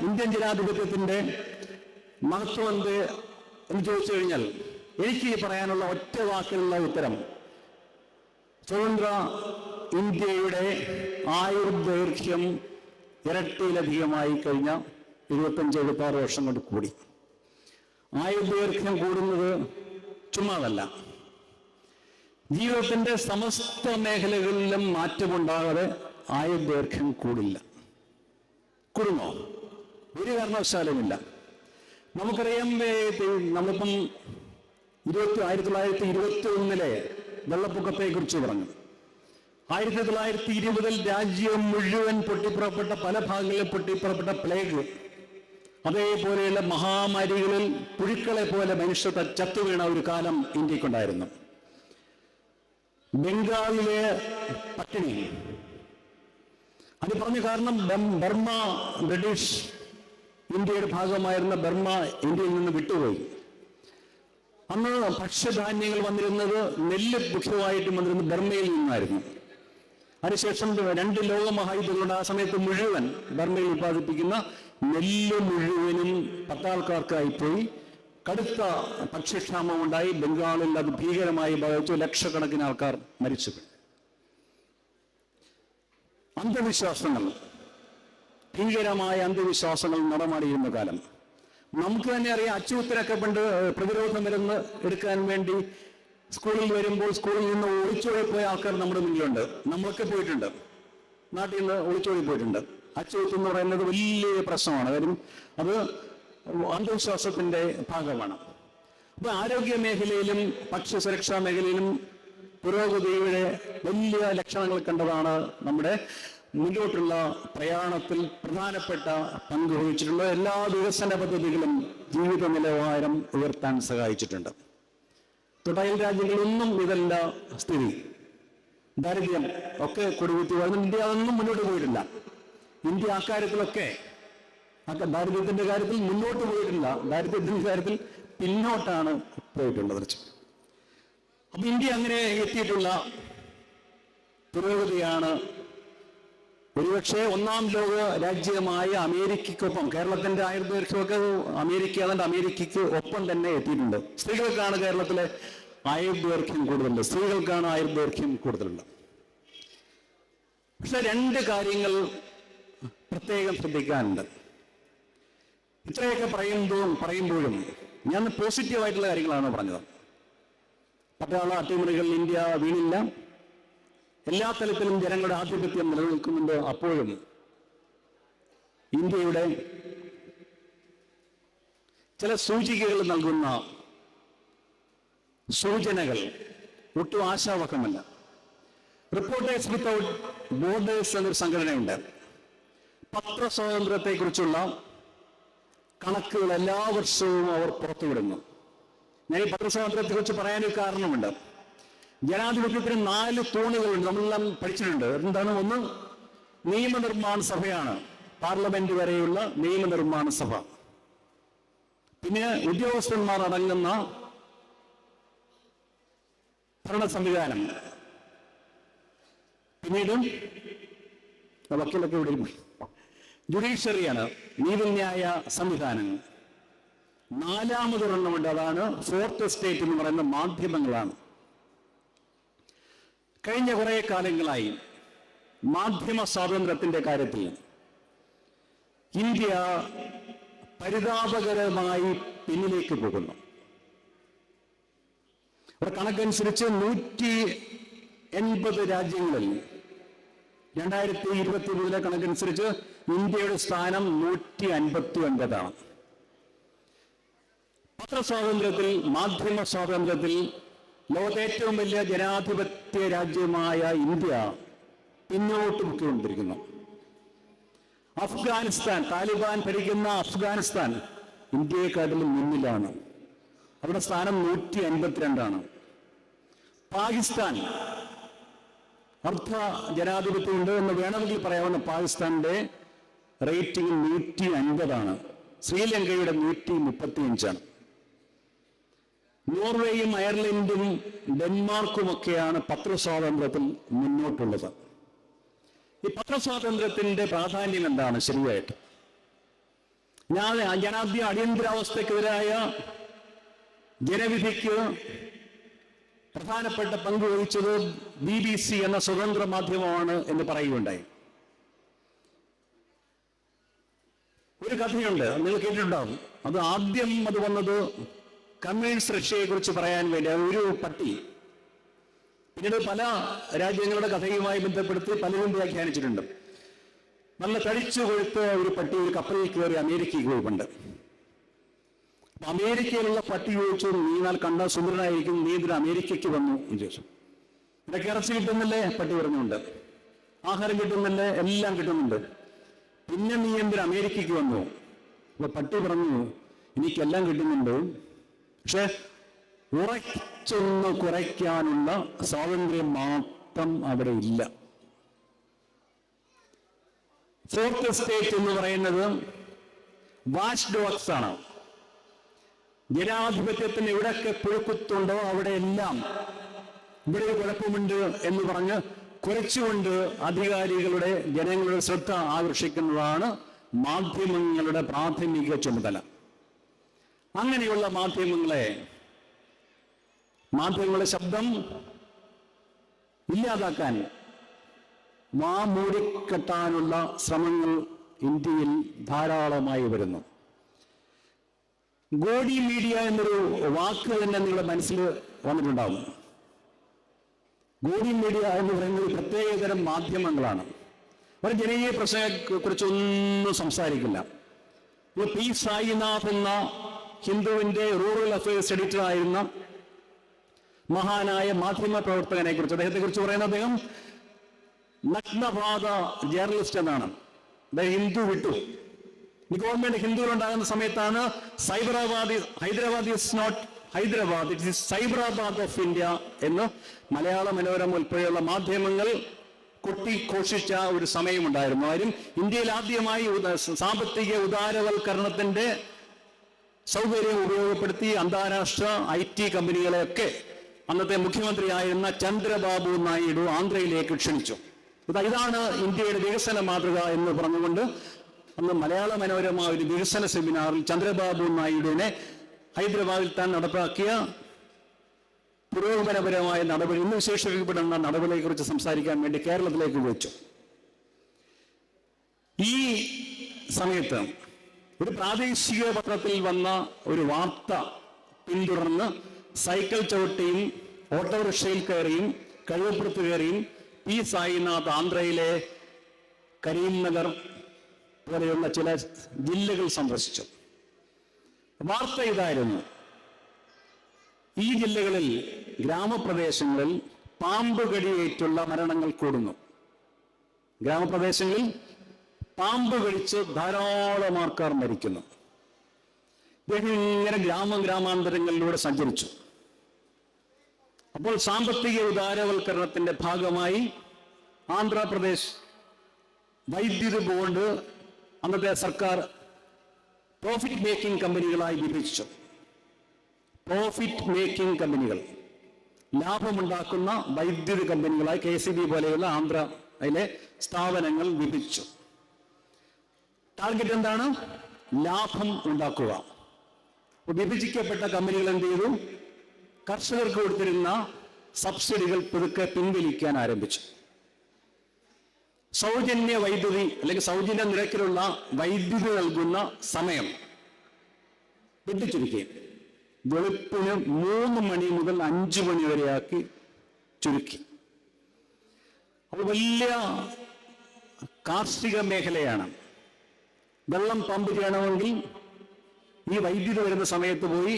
ഇന്ത്യൻ ജനാധിപത്യത്തിന്റെ മഹത്വം എന്ത് എന്ന് ചോദിച്ചു കഴിഞ്ഞാൽ എനിക്ക് പറയാനുള്ള ഒറ്റ വാക്കിലുള്ള ഉത്തരം, സ്വതന്ത്ര ഇന്ത്യയുടെ ആയുർദൈർഘ്യം ഇരട്ടിയിലധികമായി കഴിഞ്ഞ 25-76 വർഷം കൊണ്ട് കൂടി. ആയുർദൈർഘ്യം കൂടുന്നത് ചുമ്മാതല്ല. ജീവിതത്തിന്റെ സമസ്ത മേഖലകളിലും മാറ്റമുണ്ടാകാതെ ആയുർദൈർഘ്യം കൂടില്ല. കൂടുമോ? ഒരു കാരണവശാലുമില്ല. നമുക്കറിയാം, നമ്മളിപ്പം 1921 വെള്ളപ്പൊക്കത്തെ കുറിച്ച് പറഞ്ഞു. 1920 രാജ്യം മുഴുവൻ പൊട്ടിപ്പുറപ്പെട്ട, പല ഭാഗങ്ങളിൽ പൊട്ടിപ്പുറപ്പെട്ട പ്ലേഗ്, അതേപോലെയുള്ള മഹാമാരികളിൽ പുഴുക്കളെ പോലെ മനുഷ്യർ ചത്തുവീണ ഒരു കാലം ഇന്ത്യക്കുണ്ടായിരുന്നു. ബംഗാളിലെ പട്ടിണി, അത് പറഞ്ഞ കാരണം ബർമ്മ, ബ്രിട്ടീഷ് ഇന്ത്യയുടെ ഭാഗമായിരുന്ന ബർമ്മ ഇന്ത്യയിൽ നിന്ന് വിട്ടുപോയി. അന്ന് ഭക്ഷ്യധാന്യങ്ങൾ വന്നിരുന്നത്, നെല്ല് മുഖ്യമായിട്ടും വന്നിരുന്നത് ബർമ്മയിൽ നിന്നായിരുന്നു. അതിനുശേഷം 2 ലോകമഹായുദ്ധങ്ങളുടെ ആ സമയത്ത് മുഴുവൻ ബർമ്മയിൽ ഉത്പാദിപ്പിക്കുന്ന നെല്ല് മുഴുവനും പട്ടാൾക്കാർക്കായിപ്പോയി. കടുത്ത ഭക്ഷ്യക്ഷാമം ഉണ്ടായി. ബംഗാളിൽ അത് ഭീകരമായി ബാധിച്ചു. ലക്ഷക്കണക്കിന് ആൾക്കാർ മരിച്ചു. അന്ധവിശ്വാസങ്ങൾ, ഭീകരമായ അന്ധവിശ്വാസങ്ങൾ നടമാടിയിരുന്ന കാലം. നമുക്ക് തന്നെ അറിയാം, അച്ചുകുത്തരൊക്കെ പണ്ട് പ്രതിരോധ മരുന്ന് എടുക്കാൻ വേണ്ടി സ്കൂളിൽ വരുമ്പോൾ സ്കൂളിൽ നിന്ന് ഒളിച്ചോടിപ്പോയ ആൾക്കാർ നമ്മുടെ മുന്നിലുണ്ട്. നമ്മളൊക്കെ പോയിട്ടുണ്ട്, നാട്ടിൽ നിന്ന് ഒളിച്ചോടി പോയിട്ടുണ്ട്. അച്ചുകുത്ത് എന്ന് പറയുന്നത് വലിയ പ്രശ്നമാണ്. കാര്യം അത് അന്ധവിശ്വാസത്തിന്റെ ഭാഗമാണ്. അപ്പൊ ആരോഗ്യ മേഖലയിലും ഭക്ഷ്യസുരക്ഷാ മേഖലയിലും പുരോഗതിയുടെ വലിയ ലക്ഷണങ്ങൾ കണ്ടതാണ് നമ്മുടെ മുന്നോട്ടുള്ള പ്രയാണത്തിൽ പ്രധാനപ്പെട്ട പങ്ക് വഹിച്ചിട്ടുള്ള എല്ലാ വികസന പദ്ധതികളും ജീവിത നിലവാരം ഉയർത്താൻ സഹായിച്ചിട്ടുണ്ട്. തൊട്ടയൽ രാജ്യങ്ങളിലൊന്നും ഇതല്ല സ്ഥിതി. ദാരിദ്ര്യം ഒക്കെ കൊടുകുത്തി വരുന്ന ഇന്ത്യ അതൊന്നും മുന്നോട്ട് പോയിട്ടില്ല. ഇന്ത്യ അക്കാര്യത്തിലൊക്കെ ദാരിദ്ര്യത്തിന്റെ കാര്യത്തിൽ മുന്നോട്ട് പോയിട്ടില്ല. ദാരിദ്ര്യത്തിന്റെ കാര്യത്തിൽ പിന്നോട്ടാണ് പോയിട്ടുള്ളത്. അപ്പൊ ഇന്ത്യ അങ്ങനെ എത്തിയിട്ടുള്ള പുരോഗതിയാണ് ഒരുപക്ഷെ ഒന്നാം ലോക രാജ്യമായ അമേരിക്കയ്ക്കൊപ്പം കേരളത്തിന്റെ ആയുർദൈർഘ്യമൊക്കെ അമേരിക്കയ്ക്ക് ഒപ്പം തന്നെ എത്തിയിട്ടുണ്ട്. സ്ത്രീകൾക്കാണ് കേരളത്തിലെ ആയുർദൈർഘ്യം കൂടുതലുണ്ട്. സ്ത്രീകൾക്കാണ് ആയുർദൈർഘ്യം കൂടുതലുണ്ട്. പക്ഷെ രണ്ട് കാര്യങ്ങൾ പ്രത്യേകം ശ്രദ്ധിക്കാനുണ്ട്. ഇത്രയൊക്കെ പറയുമ്പോഴും ഞാൻ പോസിറ്റീവായിട്ടുള്ള കാര്യങ്ങളാണ് പറഞ്ഞത്. പട്ടാള അട്ടിമറികളിൽ ഇന്ത്യ വീണില്ല. എല്ലാ തലത്തിലും ജനങ്ങളുടെ ആധിപത്യം നിലനിൽക്കുന്നുണ്ട്. അപ്പോഴും ഇന്ത്യയുടെ ചില സൂചികകൾ നൽകുന്ന സൂചനകൾ ഒട്ടും ആശാവഹമല്ല. റിപ്പോർട്ടേഴ്സ് വിത്തൗട്ട് ബോർഡേഴ്സ് എന്നൊരു സംഘടനയുണ്ട്. പത്രസ്വാതന്ത്ര്യത്തെക്കുറിച്ചുള്ള കണക്കുകൾ എല്ലാ വർഷവും അവർ പുറത്തുവിടുന്നു. ഞാൻ ഈ പത്രസ്വാതന്ത്ര്യത്തെക്കുറിച്ച് പറയാനൊരു കാരണമുണ്ട്. ജനാധിപത്യത്തിന് 4 തൂണുകളുണ്ട്. നമ്മളെല്ലാം പഠിച്ചിട്ടുണ്ട്. എന്താണ്? ഒന്ന് നിയമനിർമ്മാണ സഭയാണ്, പാർലമെന്റ് വരെയുള്ള നിയമനിർമ്മാണ സഭ. പിന്നെ ഉദ്യോഗസ്ഥന്മാർ അടങ്ങുന്ന ഭരണ സംവിധാനം. പിന്നീട് വക്കീലൊക്കെ ഇവിടെ ജുഡീഷ്യറിയാണ്, നീതിന്യായ സംവിധാനങ്ങൾ. 4മതൊരെണ്ണമുണ്ട്. അതാണ് ഫോർത്ത് എസ്റ്റേറ്റ് എന്ന് പറയുന്ന മാധ്യമങ്ങളാണ്. കഴിഞ്ഞ കുറെ കാലങ്ങളായി മാധ്യമ സ്വാതന്ത്ര്യത്തിന്റെ കാര്യത്തിൽ ഇന്ത്യ പരിതാപകരമായി പിന്നിലേക്ക് പോകുന്നു. ഒരു കണക്കനുസരിച്ച് 180 രാജ്യങ്ങളിൽ 2023 കണക്കനുസരിച്ച് ഇന്ത്യയുടെ സ്ഥാനം 159. പത്രസ്വാതന്ത്ര്യത്തിൽ, മാധ്യമ സ്വാതന്ത്ര്യത്തിൽ ലോകത്തെ ഏറ്റവും വലിയ ജനാധിപത്യ രാജ്യമായ ഇന്ത്യ പിന്നോട്ട് പൊയ്ക്കൊണ്ടിരിക്കുന്നു. അഫ്ഗാനിസ്ഥാൻ, താലിബാൻ ഭരിക്കുന്ന അഫ്ഗാനിസ്ഥാൻ ഇന്ത്യയെക്കാട്ടിലും മുന്നിലാണ്. അവിടെ സ്ഥാനം 152. പാകിസ്ഥാൻ അർദ്ധ ജനാധിപത്യമുണ്ട് എന്ന് വേണമെങ്കിൽ പറയാവുന്ന പാകിസ്ഥാന്റെ റേറ്റിംഗ് 150. ശ്രീലങ്കയുടെ 135. നോർവേയും അയർലൻഡും ഡെൻമാർക്കുമൊക്കെയാണ് പത്രസ്വാതന്ത്ര്യത്തിൽ മുന്നോട്ടുള്ളത്. ഈ പത്രസ്വാതന്ത്ര്യത്തിന്റെ പ്രാധാന്യം എന്താണ് ശരിയായിട്ട്? ജനാധിപത്യ അടിയന്തരാവസ്ഥക്കെതിരായ ജനവിധിക്ക് പ്രധാനപ്പെട്ട പങ്ക് വഹിച്ചത് BBC എന്ന സ്വതന്ത്ര മാധ്യമമാണ് എന്ന് പറയുകയുണ്ടായി. ഒരു കഥയുണ്ട്, നിങ്ങൾ കേട്ടിട്ടുണ്ടാവും. അത് ആദ്യം വന്നത് കമ്മ്യൂണിസ്റ്റ് റഷ്യയെ കുറിച്ച് പറയാൻ വേണ്ടി ഒരു പട്ടി. പിന്നീട് പല രാജ്യങ്ങളുടെ കഥയുമായി ബന്ധപ്പെടുത്തി പലരും വ്യാഖ്യാനിച്ചിട്ടുണ്ട്. നല്ല തടിച്ചു കൊഴുത്ത ഒരു പട്ടി ഒരു കപ്പലിൽ കയറി അമേരിക്കയ്ക്ക് പോയിട്ടുണ്ട്. അമേരിക്കയിലുള്ള പട്ടി ചോദിച്ചു, നീ എന്നാൽ കണ്ട സുന്ദരനായിരിക്കും, നീ ഇതിന് അമേരിക്കയ്ക്ക് വന്നു എന്ന് ചോദിച്ചു. ഇതൊക്കെ ഇറച്ചി കിട്ടുന്നില്ലേ? പട്ടി പറഞ്ഞുണ്ട്. ആഹാരം കിട്ടുന്നില്ലേ? എല്ലാം കിട്ടുന്നുണ്ട്. പിന്നെ നീ എന്തിന് അമേരിക്കയ്ക്ക് വന്നു? അപ്പൊ പട്ടി പറഞ്ഞു, എനിക്കെല്ലാം കിട്ടുന്നുണ്ട്, പക്ഷെ ഉറച്ചൊന്ന് കുറയ്ക്കാനുള്ള സ്വാതന്ത്ര്യം മാത്രം അവിടെ ഇല്ല. ഫോർത്ത് എസ്റ്റേറ്റ് എന്ന് പറയുന്നത് വാച്ച് ഡോഗ്സ് ആണ്. ജനാധിപത്യത്തിന് എവിടെയൊക്കെ പുഴുക്കുത്തുണ്ടോ അവിടെയെല്ലാം ഇവിടെ ഒരു കുഴപ്പമുണ്ട് എന്ന് പറഞ്ഞ് കുറച്ചുകൊണ്ട് അധികാരികളുടെ, ജനങ്ങളുടെ ശ്രദ്ധ ആകർഷിക്കുന്നതാണ് മാധ്യമങ്ങളുടെ പ്രാഥമിക ചുമതല. അങ്ങനെയുള്ള മാധ്യമങ്ങളുടെ ശബ്ദം ഇല്ലാതാക്കാൻ, മൂടിക്കെട്ടാനുള്ള ശ്രമങ്ങൾ ഇന്ത്യയിൽ ധാരാളമായി വരുന്നു. ഗോഡി മീഡിയ എന്നൊരു വാക്ക് തന്നെ നിങ്ങളുടെ മനസ്സിൽ വന്നിട്ടുണ്ടാവും. ഗോഡി മീഡിയ എന്ന് പറയുന്നത് പ്രത്യേകതരം മാധ്യമങ്ങളാണ്. ഒരു ജനകീയ പ്രശ്നത്തെ കുറിച്ചൊന്നും സംസാരിക്കില്ല. പി സായിനാഥ് എന്ന ഹിന്ദുവിന്റെ റൂറൽ അഫയേഴ്സ് എഡിറ്റർ ആയിരുന്ന മഹാനായ മാധ്യമ പ്രവർത്തകനെ കുറിച്ച്, അദ്ദേഹത്തെ കുറിച്ച് പറയുന്ന അദ്ദേഹം നഗ്നപാത ജേർണലിസ്റ്റ് എന്നാണ്. ഹിന്ദു വിട്ടു. ഈ ഗവൺമെന്റ് ഹിന്ദുവിലുണ്ടാകുന്ന സമയത്താണ് Hyderabad is not Hyderabad, it is Cyberabad of India എന്ന് മലയാള മനോരമ ഉൾപ്പെടെയുള്ള മാധ്യമങ്ങൾ കൊട്ടിഘോഷിച്ച ഒരു സമയമുണ്ടായിരുന്നു. ആരും ഇന്ത്യയിൽ ആദ്യമായി സാമ്പത്തിക ഉദാരവൽക്കരണത്തിന്റെ സൗകര്യം ഉപയോഗപ്പെടുത്തി അന്താരാഷ്ട്ര IT കമ്പനികളെയൊക്കെ അന്നത്തെ മുഖ്യമന്ത്രിയായിരുന്ന ചന്ദ്രബാബു നായിഡു ആന്ധ്രയിലേക്ക് ക്ഷണിച്ചു. ഇതാണ് ഇന്ത്യയുടെ വികസന മാതൃക എന്ന് പറഞ്ഞുകൊണ്ട് അന്ന് മലയാള മനോരമ ഒരു വികസന സെമിനാറിൽ ചന്ദ്രബാബു നായിഡുവിനെ ഹൈദരാബാദിൽ താൻ നടപ്പാക്കിയ പുരോഗമനപരമായ നടപടി ഇന്ന് വിശേഷിപ്പിക്കപ്പെടുന്ന നടപടിയെക്കുറിച്ച് സംസാരിക്കാൻ വേണ്ടി കേരളത്തിലേക്ക് വിളിച്ചു. ഈ സമയത്ത് ഒരു പ്രാദേശിക പത്രത്തിൽ വന്ന ഒരു വാർത്ത പിന്തുടർന്ന് സൈക്കിൾ ചവിട്ടിയും ഓട്ടോറിക്ഷയിൽ കയറിയും കഴിവപ്പുറത്ത് കയറിയും പി സായിനാഥ് ആന്ധ്രയിലെ കരീംനഗർ പോലെയുള്ള ചില ജില്ലകൾ സന്ദർശിച്ചു. വാർത്ത ഇതായിരുന്നു: ഈ ജില്ലകളിൽ ഗ്രാമപ്രദേശങ്ങളിൽ പാമ്പ് കടിയേറ്റുള്ള മരണങ്ങൾ കൂടുന്നു. ഗ്രാമപ്രദേശങ്ങളിൽ പാമ്പ് കടിച്ച് ധാരാളം ആൾക്കാർ മരിക്കുന്നു. ഇദ്ദേഹം ഇങ്ങനെ ഗ്രാമാന്തരങ്ങളിലൂടെ സഞ്ചരിച്ചു. അപ്പോൾ സാമ്പത്തിക ഉദാരവൽക്കരണത്തിന്റെ ഭാഗമായി ആന്ധ്രാപ്രദേശ് വൈദ്യുതി ബോർഡ് അന്നത്തെ സർക്കാർ പ്രോഫിറ്റ് മേക്കിംഗ് കമ്പനികളായി വിഭജിച്ചു. പ്രോഫിറ്റ് മേക്കിംഗ് കമ്പനികൾ, ലാഭമുണ്ടാക്കുന്ന വൈദ്യുതി കമ്പനികളായി KCB പോലെയുള്ള ആന്ധ്രയിലെ സ്ഥാപനങ്ങൾ വിഭജിച്ചു. ടാർഗറ്റ് എന്താണ്? ലാഭം ഉണ്ടാക്കുക. വിഭജിക്കപ്പെട്ട കമ്പനികൾ എന്ത് ചെയ്തു? കർഷകർക്ക് കൊടുത്തിരുന്ന സബ്സിഡികൾ പുതുക്കെ പിൻവലിക്കാൻ ആരംഭിച്ചു. സൗജന്യ വൈദ്യുതി അല്ലെങ്കിൽ സൗജന്യ നിരക്കിലുള്ള വൈദ്യുതി നൽകുന്ന സമയം വെട്ടിച്ചുരുക്കി. വെളുപ്പിന് 3 മണി മുതൽ 5 മണി വരെയാക്കി ചുരുക്കി. അപ്പോൾ വലിയ കാർഷിക മേഖലയാണ്. വെള്ളം പമ്പ് ചെയ്യണമെങ്കിൽ ഈ വൈദ്യുതി വരുന്ന സമയത്ത് പോയി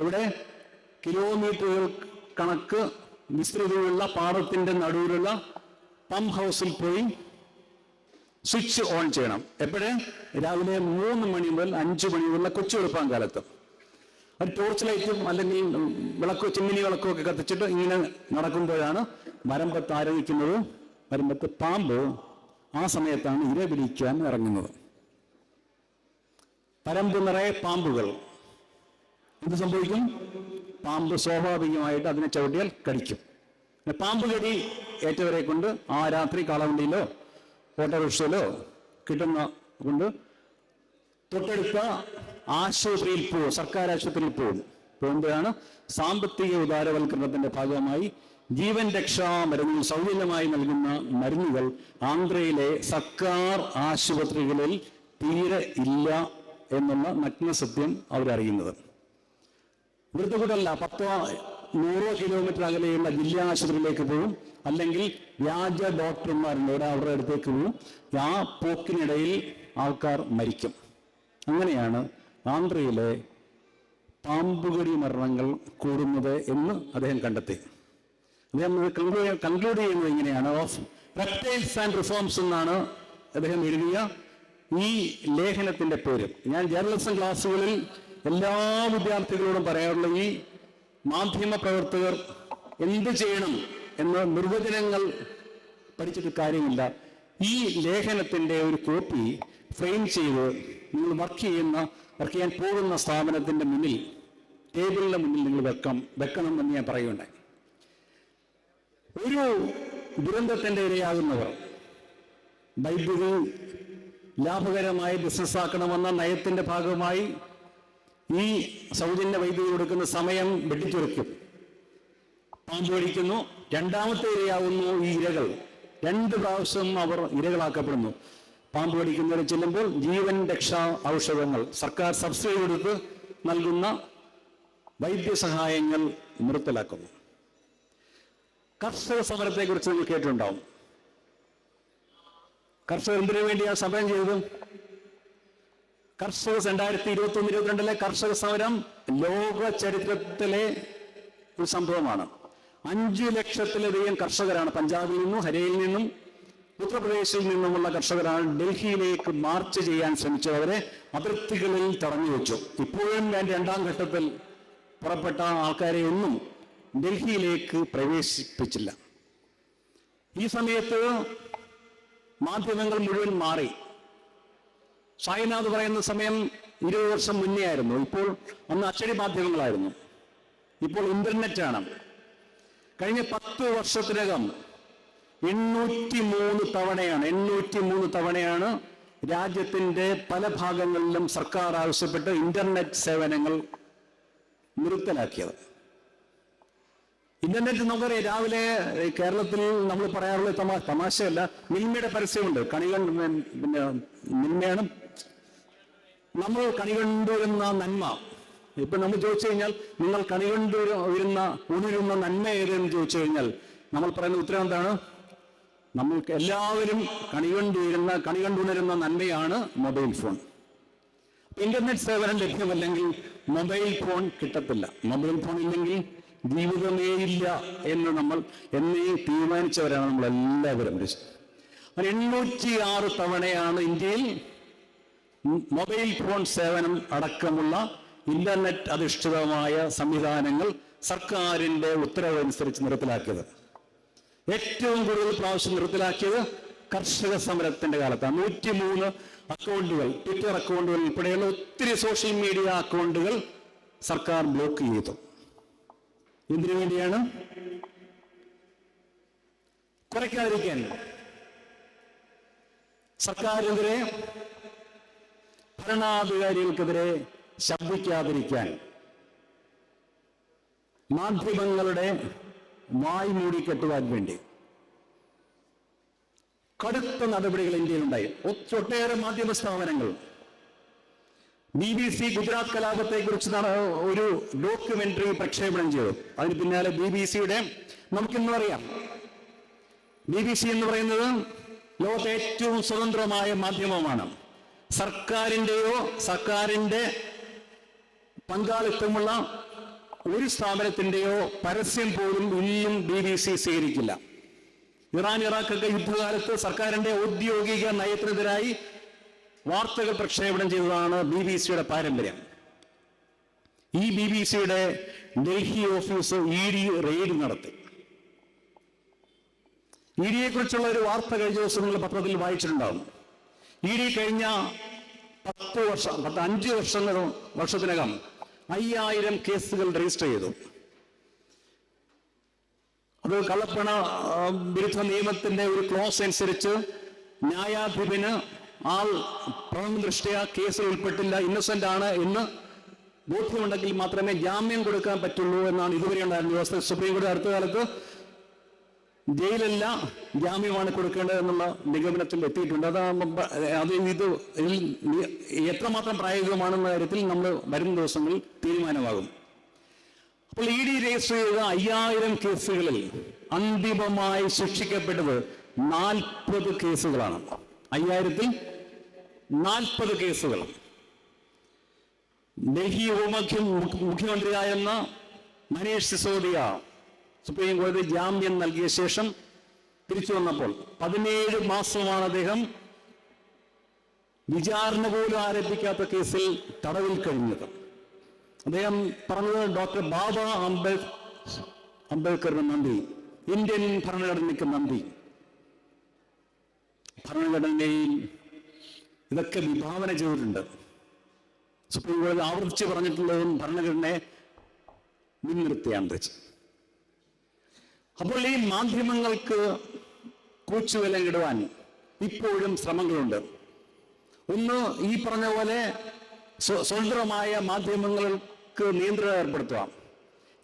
ഇവിടെ കിലോമീറ്ററുകൾ കണക്ക് വിസ്തൃതിയുള്ള പാടത്തിന്റെ നടുവിലുള്ള പമ്പ് ഹൗസിൽ പോയി സ്വിച്ച് ഓൺ ചെയ്യണം. എപ്പോഴേ? രാവിലെ 3 മണി മുതൽ 5 മണി വരെയുള്ള കൊച്ചു വെളുപ്പാൻ കാലത്ത്. അത് ടോർച്ച് ലൈറ്റും അല്ലെങ്കിൽ വിളക്കോ ചിമ്മിനി വിളക്കോ ഒക്കെ കത്തിച്ചിട്ട് ഇങ്ങനെ നടക്കുമ്പോഴാണ് വരമ്പത്ത് ആരംഭിക്കുന്നത്. വരമ്പത്ത് പാമ്പ് ആ സമയത്താണ് ഇര പിടിക്കാൻ ഇറങ്ങുന്നത്. പരമ്പ് നിറയെ പാമ്പുകൾ. എന്ത് സംഭവിക്കും? പാമ്പ് സ്വാഭാവികമായിട്ട് അതിനെ ചവിട്ടിയാൽ കടിക്കും. പാമ്പ് കടി ഏറ്റവരെ കൊണ്ട് ആ രാത്രി കാളവണ്ടിയിലോ ഓട്ടോറിക്ഷയിലോ കിട്ടുന്ന കൊണ്ട് തൊട്ടടുത്ത ആശുപത്രിയിൽ പോകും, സർക്കാർ ആശുപത്രിയിൽ പോകുമ്പോഴാണ് സാമ്പത്തിക ഉദാരവൽക്കരണത്തിന്റെ ഭാഗമായി ജീവൻ രക്ഷാ മരുന്നുകൾ സൗജന്യമായി നൽകുന്ന മരുന്നുകൾ ആന്ധ്രയിലെ സർക്കാർ ആശുപത്രികളിൽ തീരെ ഇല്ല എന്നുള്ള നഗ്നസത്യം അവരറിയുന്നത്. ഇവിടുത്തെ കൂടല്ല, 10-100 കിലോമീറ്റർ അകലെയുള്ള ജില്ലാ ആശുപത്രിയിലേക്ക് പോകും, അല്ലെങ്കിൽ വ്യാജ ഡോക്ടർമാരുണ്ട് അവരുടെ അടുത്തേക്ക് പോകും. ആ പോക്കിനിടയിൽ ആൾക്കാർ മരിക്കും. അങ്ങനെയാണ് ആന്ധ്രയിലെ പാമ്പുകടി മരണങ്ങൾ കൂടുന്നത് എന്ന് അദ്ദേഹം കണ്ടെത്തി. അദ്ദേഹം കൺക്ലൂഡ് ചെയ്യുന്നത് ഇങ്ങനെയാണ്: ഓഫ് റെപ്റ്റൈൽസ് ആൻഡ് റിഫോംസ് എന്നാണ് അദ്ദേഹം എഴുതിയ ഈ ലേഖനത്തിന്റെ പേര്. ഞാൻ ജേർണലിസം ക്ലാസ്സുകളിൽ എല്ലാ വിദ്യാർത്ഥികളോടും പറയാറുള്ള ഈ മാധ്യമ പ്രവർത്തകർ എന്ത് ചെയ്യണം എന്ന നിർവചനങ്ങൾ പഠിച്ചിട്ട് കാര്യമില്ല. ഈ ലേഖനത്തിന്റെ ഒരു കോപ്പി ഫ്രെയിം ചെയ്ത് നിങ്ങൾ വർക്ക് ചെയ്യാൻ പോകുന്ന സ്ഥാപനത്തിന്റെ മുന്നിൽ, ടേബിളിന്റെ മുന്നിൽ നിങ്ങൾ വെക്കണം എന്ന് ഞാൻ പറയുകയുണ്ടായി. ഒരു ദുരന്തത്തിന്റെ ഇരയാകുന്നവർ വൈദ്യുതി ലാഭകരമായി ബിസിനസ്സാക്കണമെന്ന നയത്തിന്റെ ഭാഗമായി ഈ സൗജന്യ വൈദ്യുതി കൊടുക്കുന്ന സമയം വെട്ടിച്ചുരുക്കും. പാമ്പ് കടിക്കുന്നു. രണ്ടാമത്തെ ഇരയാവുന്നു ഈ ഇരകൾ. 2 പ്രാവശ്യം അവർ ഇരകളാക്കപ്പെടുന്നു. പാമ്പ് കടിക്കുന്നവരെ ചെല്ലുമ്പോൾ ജീവൻ രക്ഷാ ഔഷധങ്ങൾ, സർക്കാർ സബ്സിഡി കൊടുത്ത് നൽകുന്ന വൈദ്യസഹായങ്ങൾ നിർത്തലാക്കുന്നു. കർഷക സമരത്തെക്കുറിച്ച് നിങ്ങൾ കേട്ടിട്ടുണ്ടാവും. കർഷകർ എന്തിനു വേണ്ടിയാണ് സമരം ചെയ്തത്? കർഷക 2021-22 കർഷക സമരം ലോക ചരിത്രത്തിലെ ഒരു സംഭവമാണ്. 5 ലക്ഷത്തിലധികം കർഷകരാണ് പഞ്ചാബിൽ നിന്നും ഹരിയയിൽ നിന്നും ഉത്തർപ്രദേശിൽ നിന്നുമുള്ള കർഷകരാണ് ഡൽഹിയിലേക്ക് മാർച്ച് ചെയ്യാൻ ശ്രമിച്ചത്. അവരെ അതിർത്തികളിൽ തടഞ്ഞു വെച്ചു. ഇപ്പോഴും ഞാൻ രണ്ടാം ഘട്ടത്തിൽ പുറപ്പെട്ട ആൾക്കാരെ ഒന്നും ഡൽഹിയിലേക്ക് പ്രവേശിപ്പിച്ചില്ല. ഈ സമയത്ത് മാധ്യമങ്ങൾ മുഴുവൻ മാറി. സായിനാഥ് പറയുന്ന സമയം 20 വർഷം മുന്നേ ആയിരുന്നു. ഇപ്പോൾ അന്ന് അച്ചടി മാധ്യമങ്ങളായിരുന്നു, ഇപ്പോൾ ഇന്റർനെറ്റാണ്. കഴിഞ്ഞ 10 വർഷത്തിനകം 803 തവണയാണ് രാജ്യത്തിന്റെ പല ഭാഗങ്ങളിലും സർക്കാർ ആവശ്യപ്പെട്ട് ഇന്റർനെറ്റ് സേവനങ്ങൾ നിർത്തലാക്കിയത്. ഇന്റർനെറ്റ് നമുക്കറിയാം, രാവിലെ കേരളത്തിൽ നമ്മൾ പറയാറുള്ള തമാശയല്ല, മിൽമയുടെ പരസ്യമുണ്ട്. പിന്നെ മിൽമയാണ് നമ്മൾ കണികണ്ടുവരുന്ന നന്മ. ഇപ്പൊ നമ്മൾ ചോദിച്ചു കഴിഞ്ഞാൽ നിങ്ങൾ ഉണരുന്ന നന്മ ഏതെന്ന് ചോദിച്ചു കഴിഞ്ഞാൽ നമ്മൾ പറയുന്ന ഉത്തരം എന്താണ്? നമ്മൾക്ക് എല്ലാവരും കണികണ്ടുണരുന്ന നന്മയാണ് മൊബൈൽ ഫോൺ. ഇന്റർനെറ്റ് സേവനം ലഭ്യമല്ലെങ്കിൽ മൊബൈൽ ഫോൺ കിട്ടത്തില്ല. മൊബൈൽ ഫോൺ ഇല്ലെങ്കിൽ ജീവിതമേ ഇല്ല എന്ന് നമ്മൾ എന്നേ തീരുമാനിച്ചവരാണ് നമ്മളെല്ലാവരും. 806 തവണയാണ് ഇന്ത്യയിൽ മൊബൈൽ ഫോൺ സേവനം അടക്കമുള്ള ഇന്റർനെറ്റ് അധിഷ്ഠിതമായ സംവിധാനങ്ങൾ സർക്കാരിന്റെ ഉത്തരവനുസരിച്ച് നിർത്തലാക്കിയത്. ഏറ്റവും കൂടുതൽ പ്രാവശ്യം നിർത്തലാക്കിയത് കർഷക സമരത്തിന്റെ കാലത്താണ്. 103 അക്കൗണ്ടുകൾ, ട്വിറ്റർ അക്കൗണ്ടുകൾ ഉൾപ്പെടെയുള്ള ഒത്തിരി സോഷ്യൽ മീഡിയ അക്കൗണ്ടുകൾ സർക്കാർ ബ്ലോക്ക് ചെയ്തു. എന്തിനു വേണ്ടിയാണ്? കുറയ്ക്കാതിരിക്കാൻ, സർക്കാരിനെതിരെ, ഭരണാധികാരികൾക്കെതിരെ ശബ്ദിക്കാതിരിക്കാൻ, മാധ്യമങ്ങളുടെ വായ് മൂടിക്കെട്ടുവാൻ വേണ്ടി കടുത്ത നടപടികൾ ഇന്ത്യയിലുണ്ടായി. ഒട്ടേറെ മാധ്യമ സ്ഥാപനങ്ങൾ BBC ഗുജറാത്ത് കലാപത്തെ കുറിച്ച് ഒരു ഡോക്യുമെന്ററി പ്രക്ഷേപണം ചെയ്തു. അതിന് പിന്നാലെ BBC-യുടെ നമുക്കിന്ന് അറിയാം, BBC എന്ന് പറയുന്നത് ലോകത്തെ ഏറ്റവും സ്വതന്ത്രമായ മാധ്യമമാണ്. സർക്കാരിന്റെ പങ്കാളിത്തമുള്ള ഒരു സ്ഥാപനത്തിന്റെയോ പരസ്യം പോലും ഇനിയും BBC സ്വീകരിക്കില്ല. ഇറാൻ ഇറാഖൊക്കെ യുദ്ധകാലത്ത് സർക്കാരിന്റെ ഔദ്യോഗിക നയത്തിനെതിരായി വാർത്തകൾ പ്രക്ഷേപണം ചെയ്തതാണ് BBC-യുടെ പാരമ്പര്യം. ഈ BBC-യുടെ ഡൽഹി ഓഫീസ് ED റെയ്ഡ് നടത്തി. EDയെ കുറിച്ചുള്ള ഒരു വാർത്ത കഴിഞ്ഞ ദിവസം നിങ്ങൾ പത്രത്തിൽ വായിച്ചിട്ടുണ്ടാവും. ED കഴിഞ്ഞ 5 വർഷത്തിനകം 5000 കേസുകൾ രജിസ്റ്റർ ചെയ്തു. അത് കള്ളപ്പണ വിരുദ്ധ നിയമത്തിന്റെ ഒരു ക്ലോസ് അനുസരിച്ച് ന്യായാധിപന് പ്രഥമ ദൃഷ്ട്യാ കേസിൽ ഉൾപ്പെട്ടില്ല, ഇന്നസെന്റ് ആണ് എന്ന് ബോധ്യമുണ്ടെങ്കിൽ മാത്രമേ ജാമ്യം കൊടുക്കാൻ പറ്റുള്ളൂ എന്നാണ് ഇതുവരെ ഉണ്ടായിരുന്ന വ്യവസ്ഥ. സുപ്രീം കോടതി അടുത്ത കാലത്ത് ജയിലല്ല, ജാമ്യമാണ് കൊടുക്കേണ്ടത് എന്നുള്ള നിഗമനത്തിൽ എത്തിയിട്ടുണ്ട്. ഇത് എത്രമാത്രം പ്രായോഗികമാണെന്ന കാര്യത്തിൽ നമ്മൾ വരുന്ന ദിവസങ്ങളിൽ തീരുമാനമാകും. അപ്പോൾ ED രജിസ്റ്റർ ചെയ്ത 5000 കേസുകളിൽ അന്തിമമായി ശിക്ഷിക്കപ്പെട്ടത് 40 കേസുകളാണ്. 5000-ൽ 40 കേസുകൾ. ഡൽഹി മുഖ്യമന്ത്രിയായിരുന്ന മനീഷ് സിസോദിയ സുപ്രീം കോടതി ജാമ്യം നൽകിയ ശേഷം തിരിച്ചു വന്നപ്പോൾ 17 മാസമാണ് അദ്ദേഹം വിചാരണ പോലും ആരംഭിക്കാത്ത കേസിൽ തടവിൽ കഴിഞ്ഞത്. അദ്ദേഹം പറഞ്ഞത് ഡോക്ടർ ബാബ അംബേദ്കറിന് നന്ദി, ഇന്ത്യൻ ഭരണഘടനയ്ക്ക് നന്ദി. ഭരണഘടനയിൽ ഇതൊക്കെ വിഭാവന ചെയ്തിട്ടുണ്ട്. സുപ്രീം കോടതി ആവർത്തിച്ച് പറഞ്ഞിട്ടുള്ളതും ഭരണഘടനയെ മുൻനിർത്തിയാണ് വെച്ചത്. അപ്പോൾ ഈ മാധ്യമങ്ങൾക്ക് കൂച്ചുവില ഇടുവാൻ ഇപ്പോഴും ശ്രമങ്ങളുണ്ട്. ഒന്ന്, ഈ പറഞ്ഞ പോലെ സ്വതന്ത്രമായ മാധ്യമങ്ങൾക്ക് നിയന്ത്രണം ഏർപ്പെടുത്തുക.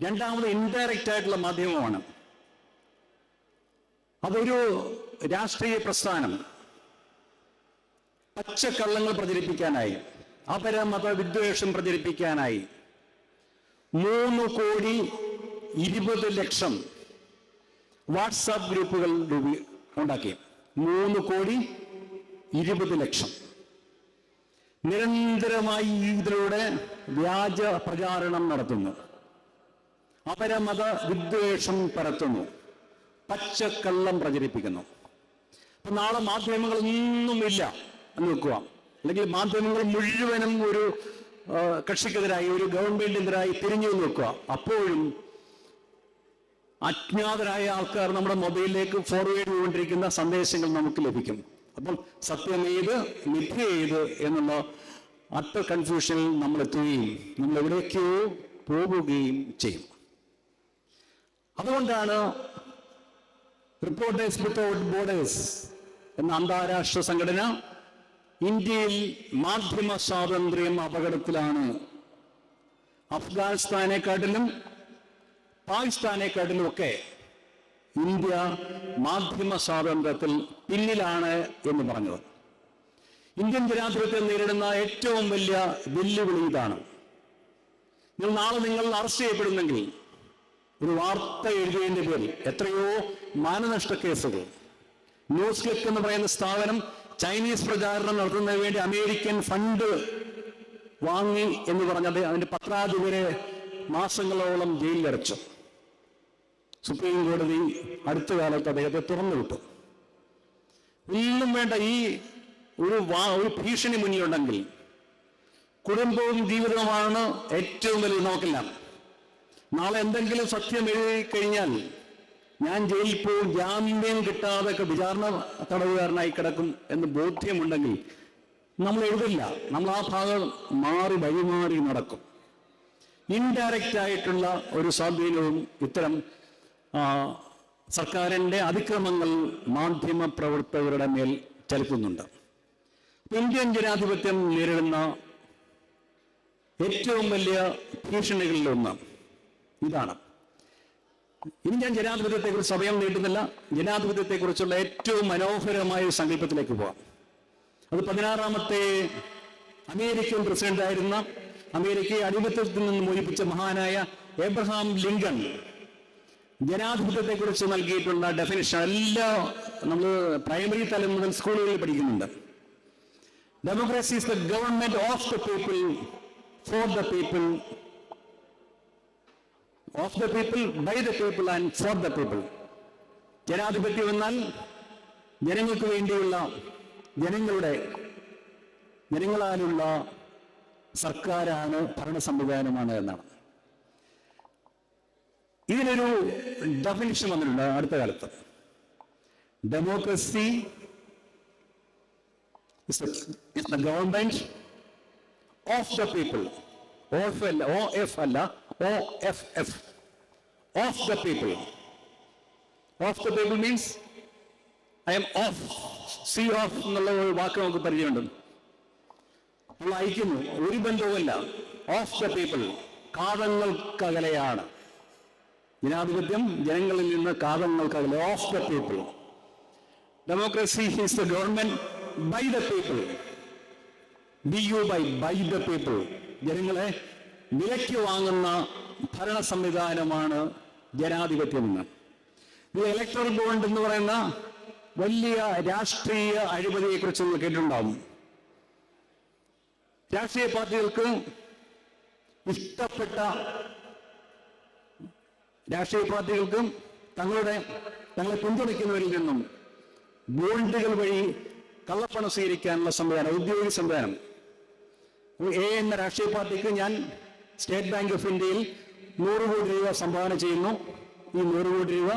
രണ്ടാമത് ഇൻഡയറക്റ്റ് ആയിട്ടുള്ള മാധ്യമമാണ്. അതൊരു രാഷ്ട്രീയ പ്രസ്ഥാനം പച്ചക്കള്ളങ്ങൾ പ്രചരിപ്പിക്കാനായി, അപരമത വിദ്വേഷം പ്രചരിപ്പിക്കാനായി 3,20,00,000 വാട്സാപ്പ് ഗ്രൂപ്പുകൾ ഉണ്ടാക്കി. 3,20,00,000 നിരന്തരമായി ഇതിലൂടെ വ്യാജ പ്രചാരണം നടത്തുന്നു, അപരമത വിദ്വേഷം പരത്തുന്നു, പച്ചക്കള്ളം പ്രചരിപ്പിക്കുന്നു. അപ്പൊ നാളെ മാധ്യമങ്ങളൊന്നുമില്ല എന്ന് വെക്കുക, അല്ലെങ്കിൽ മാധ്യമങ്ങൾ മുഴുവനും ഒരു കക്ഷിക്കെതിരായി, ഒരു ഗവൺമെന്റിനെതിരായി തിരിഞ്ഞു എന്ന് വെക്കുക. അപ്പോഴും അജ്ഞാതരായ ആൾക്കാർ നമ്മുടെ മൊബൈലിലേക്ക് ഫോർവേഡ് ചെയ്തുകൊണ്ടിരിക്കുന്ന സന്ദേശങ്ങൾ നമുക്ക് ലഭിക്കും. അപ്പം സത്യം ഏത്, മിഥ്യ ഏത് എന്നുള്ള അട്ടർ കൺഫ്യൂഷനിൽ നമ്മൾ എത്തുകയും നമ്മൾ എവിടേക്കോ പോകുകയും ചെയ്യും. അതുകൊണ്ടാണ് റിപ്പോർട്ടേഴ്സ് വിത്തൗട്ട് ബോർഡേഴ്സ് എന്ന അന്താരാഷ്ട്ര സംഘടന ഇന്ത്യയിൽ മാധ്യമ സ്വാതന്ത്ര്യം അപകടത്തിലാണ്, അഫ്ഗാനിസ്ഥാനെക്കാട്ടിലും പാകിസ്ഥാനെക്കാട്ടിലും ഒക്കെ ഇന്ത്യ മാധ്യമ സ്വാതന്ത്ര്യത്തിൽ പിന്നിലാണ് എന്ന് പറഞ്ഞത്. ഇന്ത്യൻ ജനാധിപത്യം നേരിടുന്ന ഏറ്റവും വലിയ വെല്ലുവിളി ഇതാണ്. നാളെ നിങ്ങൾ അറസ്റ്റ് ചെയ്യപ്പെടുന്നെങ്കിൽ ഒരു വാർത്ത എഴുതിയതിന്റെ പേരിൽ എത്രയോ മാനനഷ്ട കേസുകൾ. ന്യൂസ് ക്ലിക്ക് എന്ന് പറയുന്ന സ്ഥാപനം ചൈനീസ് പ്രചാരണം നടത്തുന്നതിന് വേണ്ടി അമേരിക്കൻ ഫണ്ട് വാങ്ങി എന്ന് പറഞ്ഞത് അതിന്റെ പത്രാധിപരെ മാസങ്ങളോളം ജയിലിലടച്ചു. സുപ്രീം കോടതി അടുത്ത കാലത്ത് അദ്ദേഹത്തെ തുറന്നുവിട്ടു. ഒന്നും വേണ്ട, ഈ ഒരു ഭീഷണി മുന്നിലുണ്ടെങ്കിൽ കുടുംബവും ജീവിതവുമാണ് ഏറ്റവും വലുത്. നോക്കില്ല, നാളെ എന്തെങ്കിലും സത്യം എഴുതി കഴിഞ്ഞാൽ ഞാൻ ജയിലിൽ പോവും, ജാമ്യം കിട്ടാതൊക്കെ വിചാരണ തടവുകാരനായി കിടക്കും എന്ന് ബോധ്യമുണ്ടെങ്കിൽ നമ്മൾ എഴുതില്ല, നമ്മൾ ആ ഭാഗം വഴിമാറി നടക്കും. ഇൻഡയറക്റ്റ് ആയിട്ടുള്ള ഒരു സ്വാധീനവും ഇത്തരം സർക്കാരിന്റെ അതിക്രമങ്ങൾ മാധ്യമ പ്രവർത്തകരുടെ മേൽ ചെലുത്തുന്നുണ്ട്. ഇന്ത്യൻ ജനാധിപത്യം നേരിടുന്ന ഏറ്റവും വലിയ ഭീഷണികളിലൊന്ന് ഇതാണ്. ഇന്ത്യൻ ജനാധിപത്യത്തെക്കുറിച്ച് സമയം നീട്ടുന്നില്ല, ജനാധിപത്യത്തെക്കുറിച്ചുള്ള ഏറ്റവും മനോഹരമായ ഒരു സങ്കല്പത്തിലേക്ക് പോകാം. അത് 16ാമത്തെ അമേരിക്കൻ പ്രസിഡന്റായിരുന്ന, അമേരിക്കയെ അടിമത്തത്തിൽ നിന്ന് മോചിപ്പിച്ച മഹാനായ എബ്രഹാം ലിങ്കൺ ജനാധിപത്യത്തെക്കുറിച്ച് നൽകിയിട്ടുള്ള ഡെഫിനിഷൻ എല്ലാം നമ്മൾ പ്രൈമറി തലം മുതൽ സ്കൂളുകളിൽ പഠിക്കുന്നുണ്ട്. Democracy is the government of the people, for the people, of the people, by the people and for the people. ജനാധിപത്യം എന്നാൽ ജനങ്ങൾക്ക് വേണ്ടിയുള്ള, ജനങ്ങളാലുള്ള സർക്കാരാണ്, ഭരണ സംവിധാനമാണ് എന്നാണ്. ഇതിനൊരു ഡെഫിനിഷൻ വന്നിട്ടുണ്ട് അടുത്ത കാലത്ത്. Democracy is the government of the people. OF അല്ല, OFF, of the people. Of the people means I am off, see off എന്നുള്ള ഒരു വാക്ക് നമുക്ക് പരിചയമുണ്ട്. നമ്മൾ അയക്കുന്നു, ഒരു ബന്ധവുമല്ല. ഓഫ് ദ പീപ്പിൾ, കാതങ്ങൾക്കകലെയാണ് ജനാധിപത്യം, ജനങ്ങളിൽ നിന്ന് കാതങ്ങൾക്കകലെ. Of the people. Democracy is the government by the people, by the people. ജനങ്ങളെ വിലയ്ക്ക് വാങ്ങുന്ന ഭരണ സംവിധാനമാണ് ജനാധിപത്യം എന്ന്. ഇത് ഇലക്ടറൽ ബോണ്ട് എന്ന് പറയുന്ന വലിയ രാഷ്ട്രീയ അഴിമതിയെ കുറിച്ച് നിങ്ങൾ കേട്ടിട്ടുണ്ടാവും. രാഷ്ട്രീയ പാർട്ടികൾക്ക് ഇഷ്ടപ്പെട്ട രാഷ്ട്രീയ പാർട്ടികൾക്കും തങ്ങളെ പിന്തുണയ്ക്കുന്നവരിൽ നിന്നും ബോണ്ടുകൾ വഴി കള്ളപ്പണം സ്വീകരിക്കാനുള്ള സംവിധാനം, ഔദ്യോഗിക സംവിധാനം. എ എന്ന രാഷ്ട്രീയ പാർട്ടിക്ക് ഞാൻ സ്റ്റേറ്റ് ബാങ്ക് ഓഫ് ഇന്ത്യയിൽ 100 കോടി രൂപ സംഭാവന ചെയ്യുന്നു. ഈ 100 കോടി രൂപ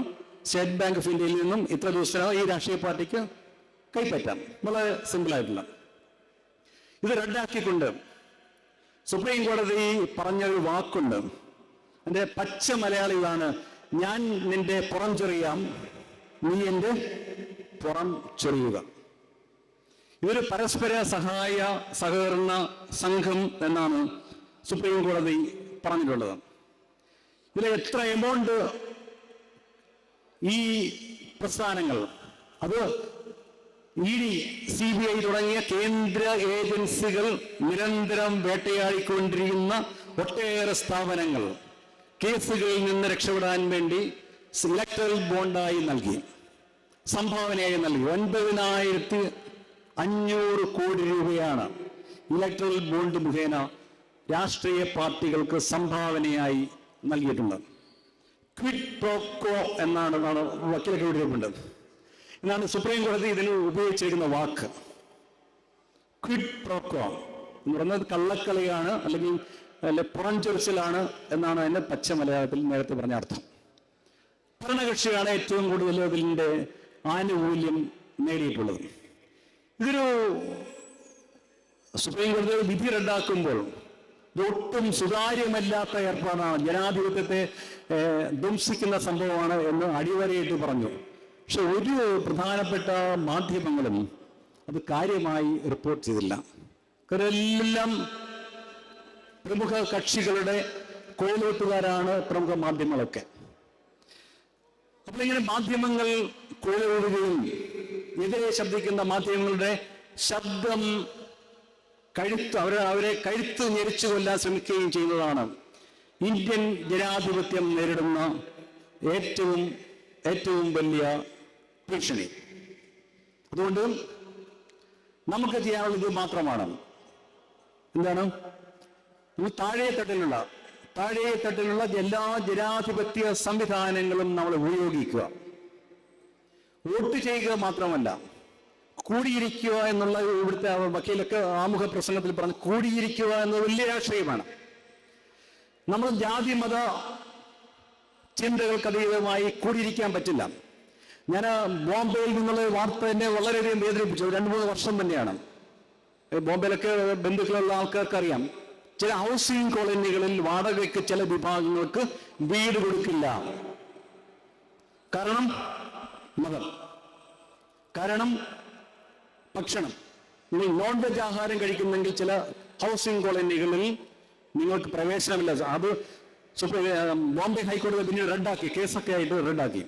സ്റ്റേറ്റ് ബാങ്ക് ഓഫ് ഇന്ത്യയിൽ നിന്നും ഇത്ര ദിവസത്തിനകം ഈ രാഷ്ട്രീയ പാർട്ടിക്ക് കൈപ്പറ്റാം. വളരെ സിമ്പിളായിട്ടുള്ള. ഇത് റദ്ദാക്കിക്കൊണ്ട് സുപ്രീം കോടതി പറഞ്ഞ ഒരു വാക്കുണ്ട്. എൻ്റെ പച്ച മലയാളി ഇതാണ്: ഞാൻ നിന്റെ പുറം ചൊറിയാം, നീ എൻ്റെ പുറം ചൊറിയുക. ഇതൊരു പരസ്പര സഹകരണ സംഘം എന്നാണ് സുപ്രീം കോടതി പറഞ്ഞിട്ടുള്ളത്. ഇതിൽ എത്ര എമൗണ്ട് ഈ പ്രസ്ഥാനങ്ങൾ, അത് ED, CBI തുടങ്ങിയ കേന്ദ്ര ഏജൻസികൾ നിരന്തരം വേട്ടയാടിക്കൊണ്ടിരിക്കുന്ന ഒട്ടേറെ സ്ഥാപനങ്ങൾ കേസുകളിൽ നിന്ന് രക്ഷപ്പെടാൻ വേണ്ടി ഇലക്ടറൽ ബോണ്ടായി നൽകി, സംഭാവനയായി നൽകി. 9,500 കോടി രൂപയാണ് ഇലക്ടറൽ ബോണ്ട് മുഖേന രാഷ്ട്രീയ പാർട്ടികൾക്ക് സംഭാവനയായി നൽകിയിട്ടുണ്ട്. ക്വിഡ് പ്രോ ക്വോ എന്നാണ് വക്കീലൊക്കെ എഴുതിയിട്ടുണ്ട്. എന്നാണ് സുപ്രീം കോടതി ഇതിന് ഉപയോഗിച്ചിരിക്കുന്ന വാക്ക്. ക്വിഡ് പ്രോക്വോ എന്ന് പറയുന്നത് കള്ളക്കളിയാണ്, അല്ലെങ്കിൽ പുറംചൊരിച്ചിലാണ് എന്നാണ് അതിന്റെ പച്ച മലയാളത്തിൽ നേരത്തെ പറഞ്ഞ അർത്ഥം. ഭരണകക്ഷിയാണ് ഏറ്റവും കൂടുതൽ അതിൻ്റെ ആനുകൂല്യം നേടിയിട്ടുള്ളത്. ഇതൊരു സുപ്രീം കോടതി വിധി റദ്ദാക്കുമ്പോൾ ഇതൊട്ടും സുതാര്യമല്ലാത്ത ഏർപ്പാടാണ്, ജനാധിപത്യത്തെ ധ്വംസിക്കുന്ന സംഭവമാണ് എന്ന് അടിവരയിട്ട് പറഞ്ഞു. പക്ഷെ ഒരു പ്രധാനപ്പെട്ട മാധ്യമങ്ങളും അത് കാര്യമായി റിപ്പോർട്ട് ചെയ്തില്ല. എല്ലാം പ്രമുഖ കക്ഷികളുടെ കോയിലോട്ടുകാരാണ് പ്രമുഖ മാധ്യമങ്ങളൊക്കെ. അപ്പോൾ ഇങ്ങനെ മാധ്യമങ്ങൾ കോയിലോടുകയും എതിരെ ശബ്ദിക്കുന്ന മാധ്യമങ്ങളുടെ ശബ്ദം അവരെ കഴുത്ത് ഞെരിച്ചു കൊല്ലാൻ ശ്രമിക്കുകയും ചെയ്യുന്നതാണ് ഇന്ത്യൻ ജനാധിപത്യം നേരിടുന്ന ഏറ്റവും വലിയ ഭീഷണി. അതുകൊണ്ട് നമുക്ക് ചെയ്യാനുള്ളത് ഇത് മാത്രമാണ്. എന്താണ്? താഴെ തട്ടിലുള്ള എല്ലാ ജനാധിപത്യ സംവിധാനങ്ങളും നമ്മൾ ഉപയോഗിക്കുക. വോട്ട് ചെയ്യുക മാത്രമല്ല, കൂടിയിരിക്കുക എന്നുള്ള ഇവിടുത്തെ വക്കീലൊക്കെ ആമുഖ പ്രസംഗത്തിൽ പറഞ്ഞു, കൂടിയിരിക്കുക എന്നത് വലിയ രാഷ്ട്രീയമാണ്. നമ്മൾ ജാതി മത ചിന്തകൾക്ക് അതീതമായി കൂടിയിരിക്കാൻ പറ്റില്ല. ഞാൻ ബോംബെയിൽ നിന്നുള്ള വാർത്ത എന്നെ വളരെയധികം വേദനിപ്പിച്ചു. 2-3 വർഷം തന്നെയാണ്. ബോംബെയിലൊക്കെ ബന്ധുക്കളുള്ള ആൾക്കാർക്ക് അറിയാം, ചില ഹൗസിംഗ് കോളനികളിൽ വാടകയ്ക്ക് ചില വിഭാഗങ്ങൾക്ക് വീട് കൊടുക്കില്ല. കാരണം മതം, കാരണം ഭക്ഷണം. നിങ്ങൾ നോൺ വെജ് ആഹാരം കഴിക്കുന്നെങ്കിൽ ചില ഹൗസിംഗ് കോളനികളിൽ നിങ്ങൾക്ക് പ്രവേശനമില്ല. അത് ബോംബെ ഹൈക്കോടതി പിന്നീട് റദ്ദാക്കി, കേസൊക്കെ ആയിട്ട് റദ്ദാക്കി.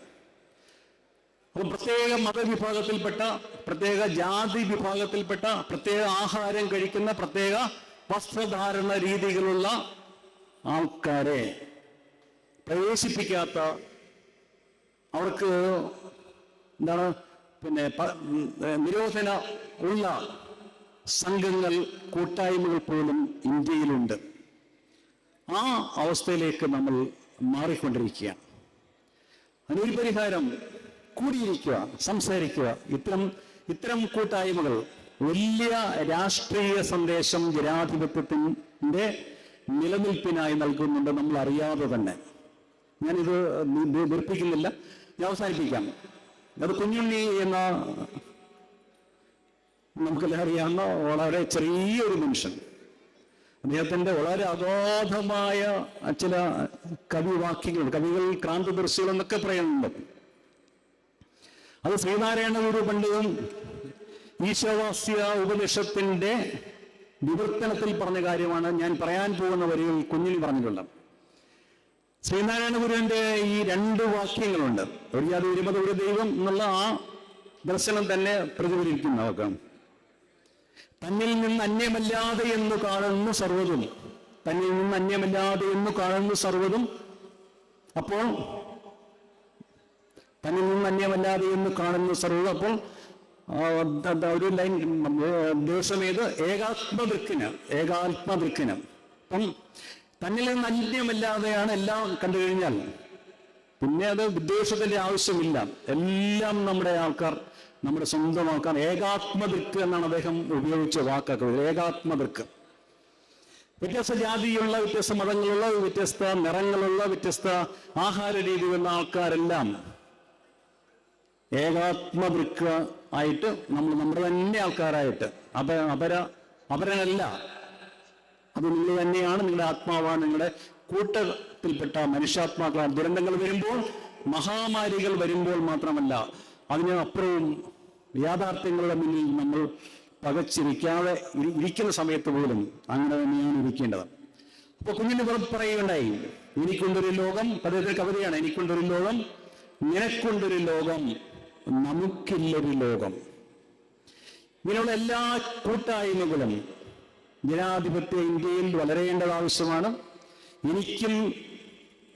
അപ്പോൾ പ്രത്യേക മതവിഭാഗത്തിൽപ്പെട്ട, പ്രത്യേക ജാതി വിഭാഗത്തിൽപ്പെട്ട, പ്രത്യേക ആഹാരം കഴിക്കുന്ന, പ്രത്യേക വസ്ത്രധാരണ രീതികളുള്ള ആൾക്കാരെ പ്രവേശിപ്പിക്കാത്ത, അവർക്ക് എന്താണ് നിരോധന ഉള്ള സംഘങ്ങൾ, കൂട്ടായ്മകൾ പോലും ഇന്ത്യയിലുണ്ട്. ആ അവസ്ഥയിലേക്ക് നമ്മൾ മാറിക്കൊണ്ടിരിക്കുകയാണ്. അതിനൊരു പരിഹാരം കൂടിയിരിക്കുക, സംസാരിക്കുക. ഇത്തരം കൂട്ടായ്മകൾ വലിയ രാഷ്ട്രീയ സന്ദേശം ജനാധിപത്യത്തിന്റെ നിലനിൽപ്പിനായി നൽകുന്നുണ്ട്, നമ്മൾ അറിയാതെ തന്നെ. ഞാനിത് ദീർഘിപ്പിക്കുന്നില്ല, ഞാൻ അവസാനിപ്പിക്കാം. അത് കുഞ്ഞുണ്ണി എന്ന നമുക്കെല്ലാം അറിയാവുന്ന വളരെ ചെറിയൊരു മനുഷ്യൻ, അദ്ദേഹത്തിന്റെ വളരെ അഗാധമായ ചില കവിവാക്യങ്ങളുണ്ട്. കവികൾ ക്രാന്തദർശികൾ എന്നൊക്കെ പറയുന്നുണ്ട്. അത് ശ്രീനാരായണ ഗുരു പണ്ഡിതൻ ഈശാവാസ്യ ഉപനിഷത്തിന്റെ വിവർത്തനത്തിൽ പറഞ്ഞ കാര്യമാണ്. ഞാൻ പറയാൻ പോകുന്ന വരികൾ കുഞ്ഞിന് പറഞ്ഞിട്ടുണ്ട്. ശ്രീനാരായണ ഗുരുവിന്റെ ഈ 2 വാക്യങ്ങളുണ്ട്. ഒരു ജാതി, ഒരു മതം, ഒരു ദൈവം എന്നുള്ള ആ ദർശനം തന്നെ പ്രതിഫലിക്കുന്നവർക്ക്. തന്നിൽ നിന്ന് അന്യമല്ലാതെ എന്ന് കാണുന്നു സർവ്വതും, തന്നിൽ നിന്ന് അന്യമല്ലാതെ എന്ന് കാണുന്നു സർവ്വതും. അപ്പോൾ തന്നിൽ നിന്ന് അന്യമല്ലാതെ എന്ന് കാണുന്നു സർവ്വതും. അപ്പോൾ ഒരു ലൈൻ ദിവസമേത് ഏകാത്മദൃക്കിന്. അപ്പം തന്നിൽ നിന്ന് അന്യമല്ലാതെയാണ് എല്ലാം കണ്ടു കഴിഞ്ഞാൽ പിന്നെ അത് വിദ്വേഷത്തിന്റെ ആവശ്യമില്ല. എല്ലാം നമ്മുടെ ആൾക്കാർ, നമ്മുടെ സ്വന്തം ആൾക്കാർ. ഏകാത്മദൃക്ക് എന്നാണ് അദ്ദേഹം ഉപയോഗിച്ച വാക്കൊക്കെ. ഏകാത്മദൃക്ക്. വ്യത്യസ്ത ജാതിയുള്ള, വ്യത്യസ്ത മതങ്ങളുള്ള, വ്യത്യസ്ത നിറങ്ങളുള്ള, വ്യത്യസ്ത ആഹാര രീതികളുള്ള ആൾക്കാരെല്ലാം ഏകാത്മദൃക്ക് ആയിട്ട് നമ്മുടെ തന്നെ ആൾക്കാരായിട്ട്, അപരനല്ല, അത് നിങ്ങൾ തന്നെയാണ്, നിങ്ങളുടെ ആത്മാവാണ്, നിങ്ങളുടെ കൂട്ടത്തിൽപ്പെട്ട മനുഷ്യാത്മാക്കളാണ്. ദുരന്തങ്ങൾ വരുമ്പോൾ, മഹാമാരികൾ വരുമ്പോൾ മാത്രമല്ല, അതിന് അപ്പുറവും യാഥാർത്ഥ്യങ്ങളുടെ മുന്നിൽ നമ്മൾ പകച്ചിരിക്കാതെ ഇരിക്കുന്ന സമയത്ത് പോലും അങ്ങനെ തന്നെയാണ് ഇരിക്കേണ്ടത്. അപ്പൊ കുഞ്ഞിന് പറയുകയുണ്ടായി, എനിക്കൊണ്ടൊരു ലോകം, പദത്തിൽ കവിതയാണ്, എനിക്കൊണ്ടൊരു ലോകം, നിനക്കൊണ്ടൊരു ലോകം, നമുക്കില്ലൊരു ലോകം. ഇങ്ങനെയുള്ള എല്ലാ കൂട്ടായ്മകളും ജനാധിപത്യ ഇന്ത്യയിൽ വളരേണ്ടത് ആവശ്യമാണ്. എനിക്കും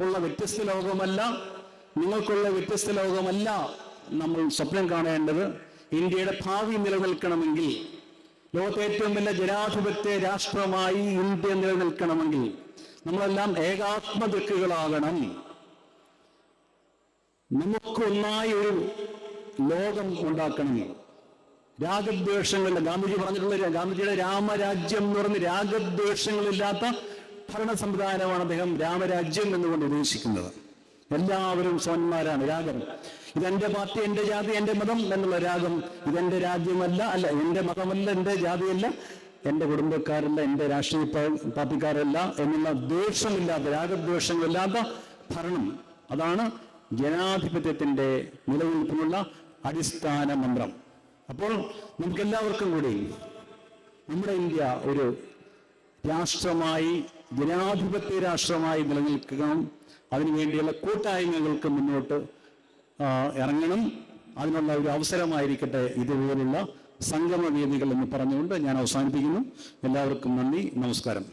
ഉള്ള വ്യത്യസ്ത ലോകമല്ല, നിങ്ങൾക്കുള്ള വ്യത്യസ്ത ലോകമല്ല നമ്മൾ സ്വപ്നം കാണേണ്ടത്. ഇന്ത്യയുടെ ഭാവി നിലനിൽക്കണമെങ്കിൽ, ലോകത്തെ ഏറ്റവും വലിയ ജനാധിപത്യ രാഷ്ട്രമായി ഇന്ത്യ നിലനിൽക്കണമെങ്കിൽ നമ്മളെല്ലാം ഏകാത്മദൃക്കുകളാകണം. നമുക്ക് ഒന്നായി ഒരു ലോകം ഉണ്ടാക്കണം. രാഗദ്വേഷങ്ങളുടെ ഗാന്ധിജി പറഞ്ഞിട്ടുള്ള ഗാന്ധിജിയുടെ രാമരാജ്യം എന്ന് പറഞ്ഞ് രാഗദ്വേഷങ്ങളില്ലാത്ത ഭരണ സംവിധാനമാണ് അദ്ദേഹം രാമരാജ്യം എന്നുകൊണ്ട് ഉദ്ദേശിക്കുന്നത്. എല്ലാവരും സമന്മാരാണ്. രാഗം ഇതെന്റെ പാർട്ടി, എന്റെ ജാതി, എന്റെ മതം എന്നുള്ള രാഗം. ഇതെന്റെ രാജ്യമല്ല, അല്ല എന്റെ മതമല്ല, എന്റെ ജാതിയല്ല, എന്റെ കുടുംബക്കാരല്ല, എന്റെ രാഷ്ട്രീയ പാർട്ടിക്കാരല്ല എന്നുള്ള ദ്വേഷമില്ലാത്ത, രാഗദ്വേഷങ്ങളില്ലാത്ത ഭരണം. അതാണ് ജനാധിപത്യത്തിന്റെ നിലനിൽപ്പിനുള്ള അടിസ്ഥാന മന്ത്രം. അപ്പോൾ നമുക്കെല്ലാവർക്കും കൂടി നമ്മുടെ ഇന്ത്യ ഒരു രാഷ്ട്രമായി, ജനാധിപത്യ രാഷ്ട്രമായി നിലനിൽക്കണം. അതിനുവേണ്ടിയുള്ള കൂട്ടായ്മകൾക്ക് മുന്നോട്ട് ഇറങ്ങണം. അതിനുള്ള ഒരു അവസരമായിരിക്കട്ടെ ഇതുപോലുള്ള സംഗമവേദികൾ എന്ന് പറഞ്ഞുകൊണ്ട് ഞാൻ അവസാനിപ്പിക്കുന്നു. എല്ലാവർക്കും നന്ദി, നമസ്കാരം.